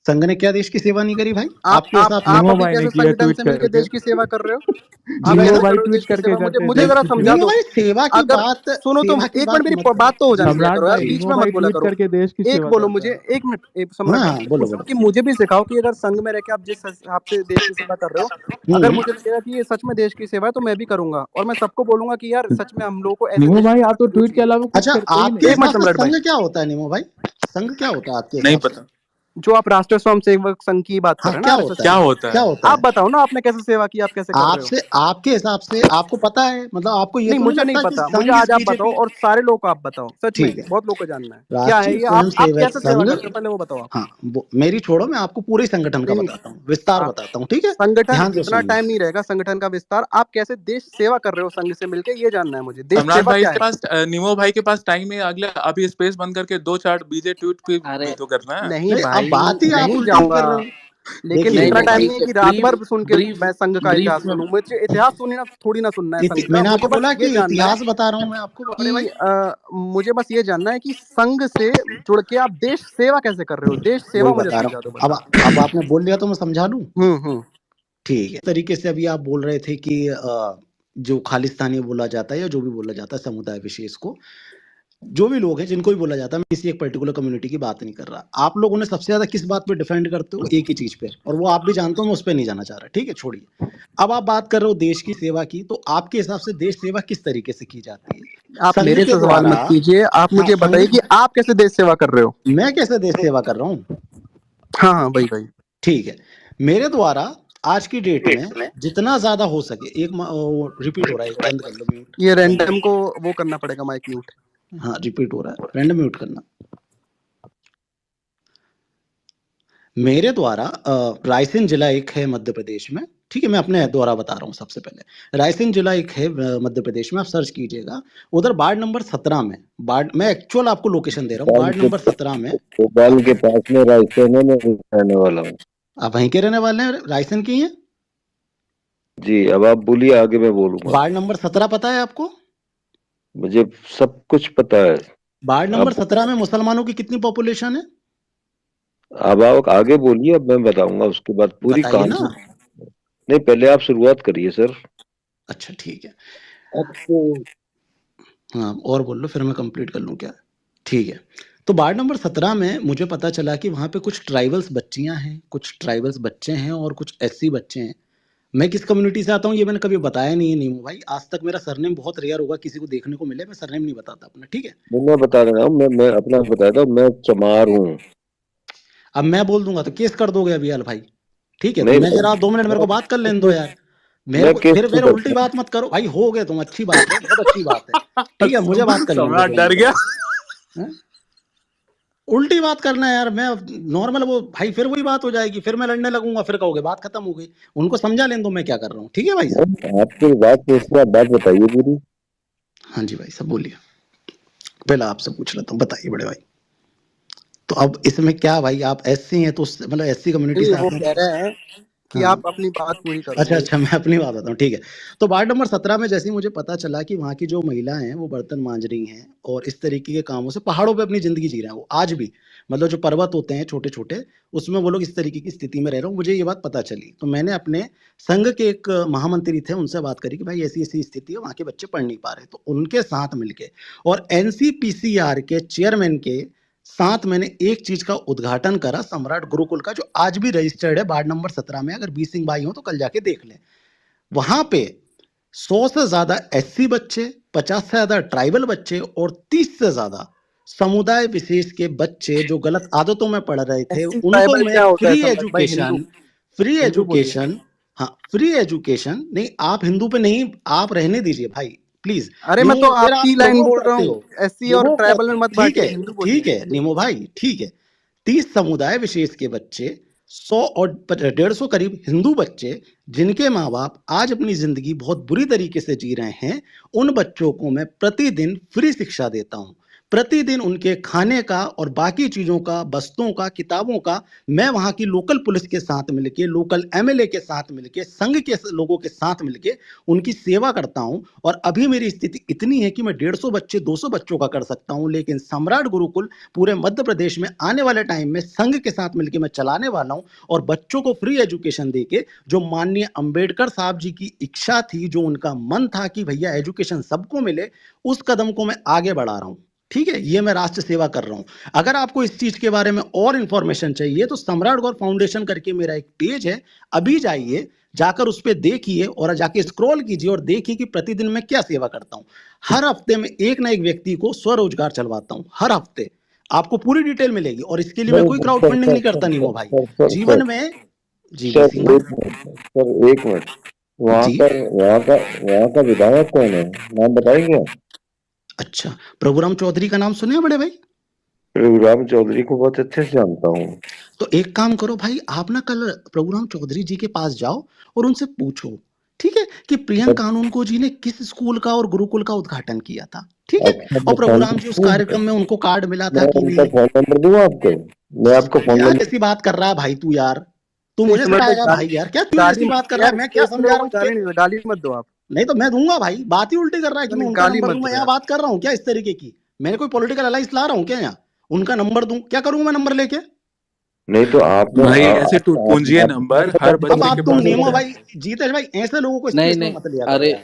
संघ ने क्या देश की सेवा नहीं करी भाई आपके हिसाब से? आप निमो अभी भाई ने कैसे किया संगठन ट्वीट से मिलकर करके। देश की सेवा कर रहे हो? जी आप मैं निमो कैसे ना, कर भाई रहे हो देश ट्वीट की करके सेवा? मुझे करते मुझे देश जरा की समझा सेवा। नहीं दो। भाई सेवा की अगर बात, सुनो तुम सेवा की एक मिनट, बात मेरी मत बात तो हो जाने दिया सम्राट करो यार, भाई बीच निमो में मत भाई बोला ट्वीट करो। करके देश की एक सेवा बोलो करता मुझे, है। एक मिनट, सम्राट भाई हाँ एक बोलो बोलो बोलो। कि मुझे भी सिखाओ कि अगर संघ में रह के आप जिस हिसाब से देश की सेवा कर रहे हो, अगर हम्म मुझे लगेगा कि ये सच में देश की सेवा है तो मैं भी करूंगा, और मैं सबको बोलूंगा कि यार सच में हम लोगों को ऐसे निमो देश की भाई सेवा आप तो करनी ट्वीट के चाहिए। अलावा कुछ अच्छा करते ही आपके नहीं। एक मिनट हिसाब से सम्राट भाई, संघ क्या होता है नीमो भाई? संघ क्या होता है आपके नहीं हिसाब से? पता जो आप राष्ट्रीय स्वयंसेवक संघ की बात कर हाँ रहे हैं ना, क्या आरएसएस होता की, क्या है? होता क्या है। होता आप है बताओ ना आपने कैसे सेवा की, आप कैसे कर रहे हो? आपसे? आपके हिसाब से आपको पता है? मतलब आपको ये नहीं तो नहीं मुझे नहीं लगता कि पता, मुझे संघ इस आज आप बताओ बीजेपी? और सारे लोग को आप बताओ, सच में ठीक है, बहुत लोग को जानना है क्या है राष्ट्रीय ये। आप स्वयंसेवक कैसे सेवा संघ। करते हो पहले वो बताओ आप। हाँ मेरी छोड़ो, मैं आपको पूरे संगठन का नहीं नहीं, बताता हूँ, विस्तार आप बताता हूँ, ठीक है? संगठन ध्यान से इतना सुनना। टाइम नहीं रहेगा, संगठन का विस्तार आप कैसे देश सेवा कर रहे हो संघ से मिलके, ये जानना है मुझे, देश सम्राट सेवा भाई क्या के है। पास निमो भाई के पास टाइम है, अगले अभी स्पेस बंद करके 2-4 बीजे ट्वीट भी अरे तो करना है। नहीं नहीं अब भाई, बात ही आप नहीं उल्टी जाऊंगा, कर रहे हो। लेकिन देखिए नहीं इतना नहीं नीमो टाइम भाई, नहीं है ठीक कि है, रात ब्रीफ भर सुन के ब्रीफ मैं संघ का इतिहास ब्रीफ में सुनूं। मुझे इतिहास सुनना थोड़ी ना सुनना है संघ का, मैंने मुझे आपको बस बोला ये कि जानना है इतिहास बता रहा हूँ मैं आपको बड़े भाई। कि मुझे बस ये जानना है कि संघ से जुड़ के आप देश सेवा कैसे कर रहे हो, देश सेवा वही मुझे बता रहा समझा हूँ। दो बस आप। अब आपने बोल दिया तो मैं समझा लूँ। हम्म। ठीक है, तरीके से अभी आप बोल रहे थे कि जो खालिस्तानी बोला जाता है या जो भी बोला जाता है समुदाय विशेष को, जो भी लोग हैं जिनको भी बोला जाता है, मैं किसी एक पर्टिकुलर कम्युनिटी की बात नहीं कर रहा। आप लोगों ने सबसे ज्यादा किस बात पे डिफेंड करते हो? एक ही चीज पे, और वो आप भी जानते हो, मैं उस पर नहीं जाना चाह रहा, ठीक है छोड़िए। अब आप बात कर रहे हो देश की सेवा की, तो आपके हिसाब से देश सेवा किस तरीके से की जाती है? आप संघ मेरे के से सवाल द्वारा। मत कीजिए, आप हाँ मुझे संघ, बताइए कि आप कैसे देश सेवा कर रहे हो। मैं कैसे देश सेवा कर रहा हूँ? हाँ हाँ, वही वही। ठीक है, मेरे द्वारा आज की डेट में जितना ज्यादा हो सके, एक रिपीट हो रहा है, बंद कर लो म्यूट। ये रैंडम को वो करना पड़ेगा, माइक म्यूट। हाँ रिपीट हो रहा है, रैंडम म्यूट करना। मेरे द्वारा रायसेन जिला एक है मध्य प्रदेश में, ठीक है, मैं अपने द्वारा बता रहा हूँ। सबसे पहले रायसेन जिला एक है मध्य प्रदेश में, आप सर्च कीजिएगा। उधर वार्ड नंबर 17 में, वार्ड, मैं एक्चुअल आपको लोकेशन दे रहा हूँ, वार्ड नंबर 17 में, भोपाल के पास में रायसेन है, मैं रहने वाला हूँ। आप वहीं के रहने वाले हैं, रायसेन के ही हैं जी। अब आप बोलिए, आगे मैं बोलूंगा। वार्ड नंबर 17 पता है आपको? मुझे सब कुछ पता है। वार्ड नंबर 17 में मुसलमानों की कितनी पॉपुलेशन है? अब आप आगे बोलिए, अब मैं बताऊंगा उसके बाद पूरी बताइए ना। कहानी। नहीं, पहले आप शुरुआत करिए सर। अच्छा ठीक है, अब तो हाँ और बोल लो, फिर मैं कंप्लीट कर लूँ क्या? ठीक है, तो वार्ड नंबर 17 में मुझे पता चला कि वहाँ पे कुछ ट्राइबल्स बच्चियाँ हैं, कुछ ट्राइबल्स बच्चे हैं और कुछ एससी बच्चे हैं। मैं किस कम्युनिटी से आता हूँ ये मैंने कभी बताया नहीं है नीमू भाई, आज तक मेरा सरनेम बहुत रेयर होगा किसी को देखने को मिले, मैं सरनेम नहीं बताता अपना, ठीक है? मैं बता रहा हूँ, मैं अपना बता रहा हूँ, मैं चमार हूँ। अब मैं बोल दूंगा तो केस कर दोगे अभी भाई, ठीक है? तो नहीं, मैं जरा 2 मिनट मेरे को बात कर लेने दो यार, मेरे मैं को केस फिर उल्टी बात मत करो भाई, हो गए तुम, अच्छी बात है, बहुत अच्छी बात है, ठीक है? मुझे बात कर लेने सम्राट दो, डर गया। हैं? उल्टी बात करना है यार, मैं नॉर्मल वो भाई, फिर वही बात हो जाएगी, फिर मैं लड़ने लगूंगा, फिर कहोगे बात खत्म हो गई। उनको समझा लेने दो मैं क्या कर रहा हूँ, ठीक है भाई साहब? आपकी बात से उसके बाद बात बताइए पूरी। हाँ जी भाई साहब बोलिए, पहले आपसे पूछ लेता हूँ, बताइए बड़े भाई। तो अब इसमें क्या भाई, आप एससी हैं तो मतलब एससी कम्युनिटी से वो आते कह हैं? रहे हैं कि हाँ आप अपनी बात पूरी करो। अच्छा अच्छा, मैं अपनी बात बताऊँ, ठीक है? तो वार्ड नंबर 17 में जैसे ही मुझे पता चला कि वहाँ की जो महिलाएं हैं वो बर्तन मांज रही हैं और इस तरीके के कामों से पहाड़ों पे अपनी जिंदगी जी रहे हैं, वो आज भी, मतलब जो पर्वत होते हैं छोटे छोटे, उसमें वो लोग इस तरीके की स्थिति में रह रहे हैं, मुझे ये बात पता चली। तो मैंने अपने संघ के एक महामंत्री थे, उनसे बात करी कि भाई ऐसी ऐसी स्थिति है, वहाँ के बच्चे पढ़ नहीं पा रहे। तो उनके साथ मिलके और एनसीपीसीआर के चेयरमैन के साथ मैंने एक चीज का उद्घाटन करा, सम्राट गुरुकुल का, जो आज भी रजिस्टर्ड है वार्ड नंबर 17 में। अगर बी सिंह भाई हो तो कल जाके देख लें। वहां पे 100 से ज्यादा एससी बच्चे, 50 से ज्यादा ट्राइबल बच्चे और 30 से ज्यादा समुदाय विशेष के बच्चे जो गलत आदतों में पड़ रहे थे, एससी उनको ट्राइबल मैं क्या होता है फ्री सम्राट भाई? हिंदू? एजुकेशन, फ्री हिंदू बोलिए। एजुकेशन, हाँ फ्री एजुकेशन, नहीं आप हिंदू पे नहीं, आप रहने दीजिए भाई प्लीज। अरे मैं तो फिर आप आपकी लाइन प्रोवोक बोल रहा करते हूँ, हो, एससी और प्रोवोक ट्राइबल में करते, मत ठीक बांटिए, है, हिंदू ठीक बोलिए। है नीमो भाई, ठीक है। 30 समुदाय विशेष के बच्चे, 100 और 150 करीब हिंदू बच्चे, जिनके माँ बाप आज अपनी जिंदगी बहुत बुरी तरीके से जी रहे हैं, उन बच्चों को मैं प्रतिदिन फ्री शिक्षा देता हूँ। प्रतिदिन उनके खाने का और बाकी चीजों का, वस्तुओं का, किताबों का, मैं वहां की लोकल पुलिस के साथ मिलके, लोकल एमएलए के साथ मिलके, संघ के लोगों के साथ मिलके उनकी सेवा करता हूं। और अभी मेरी स्थिति इतनी है कि मैं 150 बच्चे, 200 बच्चों का कर सकता हूं, लेकिन सम्राट गुरुकुल पूरे मध्य प्रदेश में आने वाले टाइम में संघ के साथ मिलकर मैं चलाने वाला हूं। और बच्चों को फ्री एजुकेशन देके, जो माननीय अंबेडकर साहब जी की इच्छा थी, जो उनका मन था कि भैया एजुकेशन सबको मिले, उस कदम को मैं आगे बढ़ा रहा हूं, ठीक है? ये मैं राष्ट्र सेवा कर रहा हूं। अगर आपको इस चीज के बारे में और इंफॉर्मेशन चाहिए तो सम्राट गौर फाउंडेशन करके मेरा एक पेज है, अभी जाइए, जाकर उस पर देखिए और जाके स्क्रॉल कीजिए और देखिए कि प्रतिदिन मैं क्या सेवा करता हूं। हर हफ्ते में एक ना एक व्यक्ति को स्वरोजगार चलवाता हूं, हर हफ्ते आपको पूरी डिटेल मिलेगी। और इसके लिए मैं कोई क्राउड सर फंडिंग सर नहीं करता नीमो भाई, सर जीवन में। जी सर सिंह भाई। एक मिनट सर, एक मिनट। वहाँ जी पर वहाँ का विधायक कौन है, नाम बताएंगे आप? अच्छा, प्रभुराम चौधरी का नाम सुने हैं बड़े भाई? रघुराम चौधरी को बहुत अच्छे से जानता हूँ। तो एक काम करो भाई, आप ना कल प्रभुराम चौधरी जी के पास जाओ और उनसे पूछो, ठीक है, कि प्रियंका कानूनगो जी ने किस स्कूल का और गुरुकुल का उद्घाटन किया था, ठीक है? अच्छा, और प्रभुराम जी उस कार्यक्रम में उनको कार्ड मिला था मैं कि उनका नहीं? फोन नंबर दूँ आपको? मैं आपको फोन क्या नंबर जैसी बात कर रहा है भाई तू यार, तू नहीं मुझे सम्राट भाई, सिखाएगा भाई यार, क्या तू गाली जैसी बात कर रहा यार, है? मैं क्या एक समझा लोगों रहा को हूँ गाली नहीं दो, गाली मत दो आप। नहीं तो मैं दूंगा भाई, बात ही उल्टी कर रहा है कि मैं नहीं, उनका गाली नंबर मत दूं। मैं दो यहाँ यार। बात कर रहा हूँ क्या इस तरीके की? मैंने कोई पॉलिटिकल अलाइंस ला रहा हूँ क्या यहाँ? उनका नंबर दूं? क्या करूंगा मैं नंबर लेके? नहीं तो आपने भाई ऐसे पूंजिए नंबर हर अब बच्चे के आप तुम पास नियमो होता है। भाई, जीतेश भाई, ऐसे लोगों को नहीं स्पेस में नहीं, मत लिया करो अरे यार।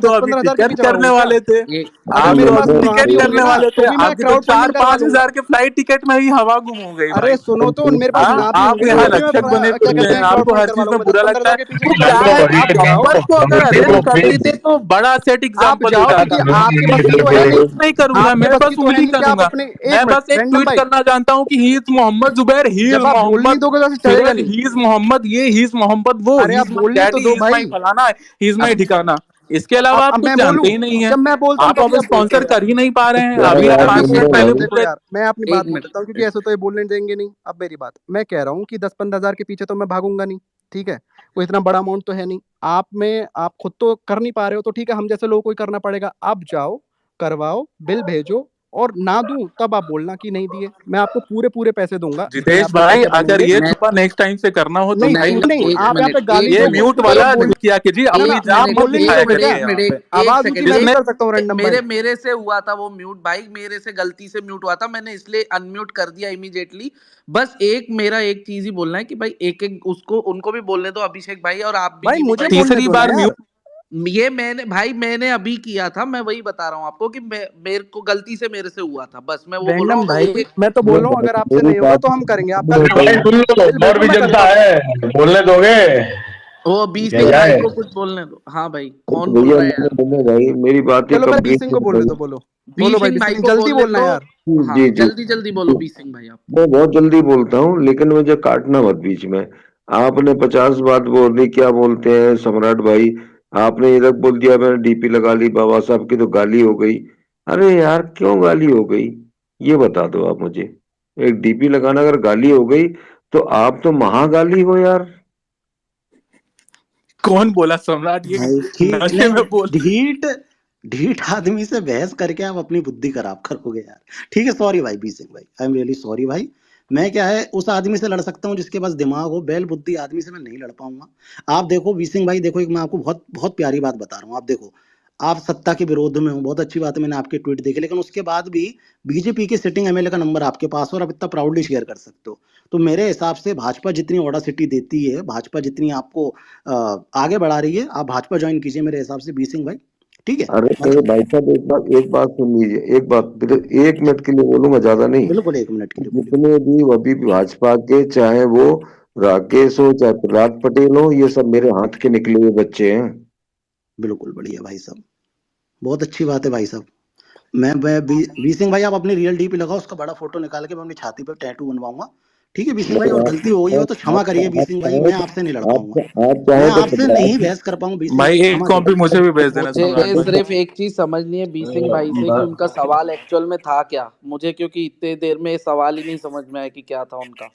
में तो 10 अभी 15 हजार के टिकट पीछे करने भागूंगा क्या? वाले थे, अगर आप मेरे तो पास अभी टिकट टिकट ही होंगे करने ना वाले तो थे, भी मैं आपकी तो क्राउड फंडिंग करवा 4-5 लूंगा। हजार के फ्लाइट टिकट में ही हवा गुम हो गई अरे भाई। सुनो तो, मेरे पास हाँ, नाम नहीं आप होंगे यहाँ तो भी मैं रक्षक बने क्या फिरते कहते हैं, हैं, क्राउड आपको फंडिंग हर करवा चीज में लूंगा। बुरा 10 15 लगता है। हजार के पीछे तो क्यों क्या भागूंगा? है, आप नवंबर को अगर अरेंज कर लेते तो बड़ा सेट आप एग्जाम्पल जाओ, हो क्योंकि जाता। आपके बस की तो है नहीं, नहीं करूंगा, आपके मैं बस बस की तो है उंगली नहीं कि आप करूंगा। अपने मैं एक बस मिनट एक रैंडम ट्वीट भाई, करना जानता हूँ कि he is Mohammed Zubair, he is जब आप बोल नहीं मोहम्मद दोगे तो ऐसे चलेगा फिरोज, नहीं। ही इज मोहम्मद ये, ही इज मोहम्मद वो, अरे ही आप इज माई बोलने तो डैडी, दो ही इज माई भाई। फलाना, ही इज माई ठिकाना। इसके अलावा आप अब कुछ मैं जानते बोलूं, ही नहीं है। जब मैं बोलता हूँ आप तभी अब आप बोलते स्पॉन्सर हो यार। कर ही नहीं पा रहे हैं। यार अभी आप यार 5 एक मिनट मिनट पहले बोलने बोल दो रहे यार, मैं अपनी बात एक बोल मिनट देता हूँ, क्योंकि ऐसे तो ये बोलने देंगे नहीं। अब मेरी बात, मैं कह रहा हूँ कि 10-15 हजार के पीछे तो मैं भागूंगा नहीं, ठीक है, वो इतना बड़ा अमाउंट तो है नहीं। आप खुद तो कर नहीं पा रहे हो, तो ठीक है, हम जैसे लोगों को ही करना पड़ेगा। आप जाओ, करवाओ, बिल भेजो, और ना दूं तब आप बोलना कि नहीं दिए। मैं आपको पूरे पैसे दूंगा जितने जितेश आपके भाई, पैसे अगर बनेंगे। ये मैं छुपा नेक्स्ट टाइम से करना हो तो नहीं भाई नहीं नहीं, एक आप यहाँ पे मिनट गाली ये एक दोगे, म्यूट मिनट चलो वाला बोल किया कीजिए, ना ना, अपनी एक आप जान मिनट मत बोलने नहीं दिखाया दोगे क्या? करिए एक यहाँ पे। मिनट एक आवाज ऊंची सेकंड मैं नहीं कर सकता हूँ रैंडम भाई। मेरे से हुआ था वो म्यूट भाई, मेरे से गलती से म्यूट हुआ था, मैंने इसलिए अनम्यूट कर दिया इमीडिएटली। बस मेरा एक चीज ही बोलना है कि भाई एक एक उसको उनको भी बोलने दो, अभिषेक भाई और आप भी भाई नीमू मुझे भाई। बोलने तीसरी दो ना बार यार। म्यूट। ये मैंने अभी किया था, मैं वही बता रहा हूँ आपको कि मेरे को गलती से मेरे से हुआ था, बस मैं वो बोल रहा रैंडम हूँ। भाई, मैं तो बोल रहा हूँ, अगर आपसे मेरी नहीं होगा बात तो हम करेंगे। आप कल भाई बोलो, सुन लो, बिल और भेजो, भी मैं जनता करवा दूंगा। है, बोलने दोगे? वो बी क्या सिंह क्या भाई है? को कुछ बोलने दो। हाँ भाई, कौन बोल भैया रहा है यार? मैंने भाई मेरी बातें चलो पहले बी कंप्लीट सिंह को कर बोलने रही। दो, बोलो बी बोलो भाई, सिंह बी भाई सिंह को जल्दी बोलने बोलना दो। यार। हाँ जी जी जल्दी जल्दी बोलो बी सिंह भाई आप। मैं बहुत जल्दी बोलता हूँ, लेकिन मुझे काटना मत बीच में। आपने 50 बात बोल दी, क्या बोलते हैं सम्राट भाई, आपने इधर बोल दिया मैंने डीपी लगा ली, बाबा साहब की तो गाली हो गई। अरे यार क्यों गाली हो गई, ये बता दो आप मुझे। एक डीपी लगाना अगर गाली हो गई तो आप तो महागाली हो यार। कौन बोला सम्राट? ये भाई ठीक नशे में नहीं, बोल। ढीठ ढीठ आदमी से बहस करके आप अपनी बुद्धि खराब करोगे यार। ठीक है, सॉरी भाई बी सिंह भाई, आई एम रियली सॉरी भाई। मैं क्या है उस आदमी से लड़ सकता हूँ जिसके पास दिमाग हो, बैल बुद्धि आदमी से मैं नहीं लड़ पाऊंगा। आप देखो बी सिंह भाई, देखो एक मैं आपको बहुत बहुत प्यारी बात बता रहा हूँ। आप देखो, आप सत्ता के विरोध में हो, बहुत अच्छी बात है, मैंने आपके ट्वीट देखे, लेकिन उसके बाद भी बीजेपी के सिटिंग एमएलए का नंबर आपके पास हो और आप इतना प्राउडली शेयर कर सकते हो। तो मेरे हिसाब से भाजपा जितनी ऑडासिटी देती है, भाजपा जितनी आपको आगे बढ़ा रही है, आप भाजपा ज्वाइन कीजिए मेरे हिसाब से बी सिंह भाई। ठीक है, अरे मेरे भाई साहब एक बात सुन लीजिए, एक बात एक मिनट के लिए बोलूंगा, ज्यादा नहीं। बिल्कुल 1 मिनट के लिए बोलिए। जितने भी अभी भाजपा के, चाहे वो राकेश हो चाहे प्रहलाद पटेल हो, ये सब मेरे हाथ के निकले हुए बच्चे हैं। बिल्कुल बढ़िया भाई साहब, बहुत अच्छी बात है भाई साहब। मैं बी सिंह भाई, आप अपनी रियल डीपी लगाओ, उसका बड़ा फोटो निकाल के मैं अपनी छाती पर टैटू बनवाऊंगा। ठीक है बी सिंह भाई, नहीं और गलती हो गई हो तो क्षमा करिए बी सिंह भाई, मैं आपसे नहीं लड़ पाऊंगा। आप मैं चाहे तो आपसे नहीं 50। बहस कर पाऊंगा बी सिंह भाई भाई, एक क्षमा कॉपी कीजिए। मुझे भी भेज देना सम्राट मुझे भाई। सिर्फ एक चीज समझनी है बी सिंह भाई से कि उनका सवाल एक्चुअल में था क्या, मुझे क्योंकि इतने देर में सवाल ही नहीं समझ में आया कि क्या था उनका।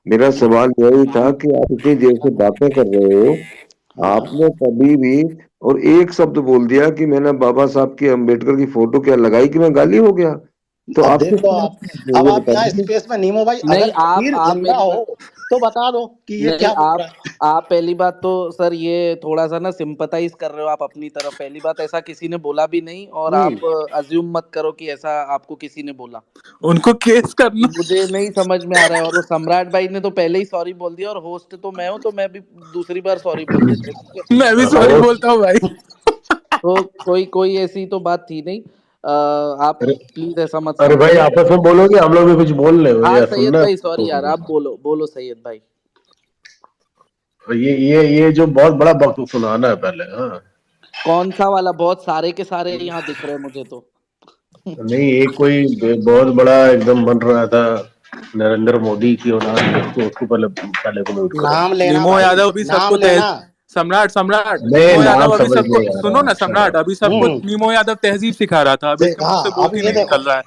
मेरा सवाल यही था कि आप इतनी देर से बातें कर रहे हो, आपने कभी भी और एक शब्द बोल दिया कि मैंने बाबा साहब की अम्बेडकर की फोटो क्या लगाई कि मैं गाली हो गया? तो अब आपके देख लो आप, अब ये आप बता यहाँ दीजिए। स्पेस में नीमो भाई, नहीं अगर कबीर आप जिंदा मेरी हो बात तो बता दो कि ये नहीं क्या बोल रहा है। आप पहली बात तो सर ये थोड़ा सा ना सिंपथाइज कर रहे हो आप अपनी तरफ। पहली बात, ऐसा किसी ने बोला भी नहीं, और आप अज्यूम मत करो कि ऐसा आपको किसी ने बोला। उनको केस करना। मुझे नहीं समझ में आ रहा है। और वो सम्राट भाई ने तो पहले ही सॉरी बोल दिया, और होस्ट तो मैं हूं, तो मैं भी दूसरी बार सॉरी बोल देता हूँ, ठीक है। मैं भी सॉरी और बोलता हूँ भाई। तो कोई ऐसी तो बात थी नहीं। आप अरे प्लीज ऐसा मत अरे भाई, समझिए। आपस में बोलोगे, हम लोग भी कुछ बोल रहे हो हाँ यार, सैयद सुनना भाई, सॉरी यार, है। आप बोलो बोलो सैयद भाई। ये जो बहुत बड़ा वक्त सुनाना है पहले। हाँ, कौन सा वाला? बहुत सारे के सारे यहाँ दिख रहे हैं मुझे तो। नहीं एक कोई बहुत बड़ा एकदम बन रहा था, नरेंद्र मोदी की औलाद में, तो उसको पहले पहले को म्यूट करो। नाम लेना निमो भाई, यादव भी नाम सबको लेना। सम्राट नहीं, निमो यादव नाम अभी समझ सबको नहीं आ सुनो रहा। ना अच्छा, सम्राट, अभी सबको हम्म निमो यादव तहजीब सिखा रहा था, अब इसके मुंह से अब बोत ही ये नहीं देखो, निकल रहा है।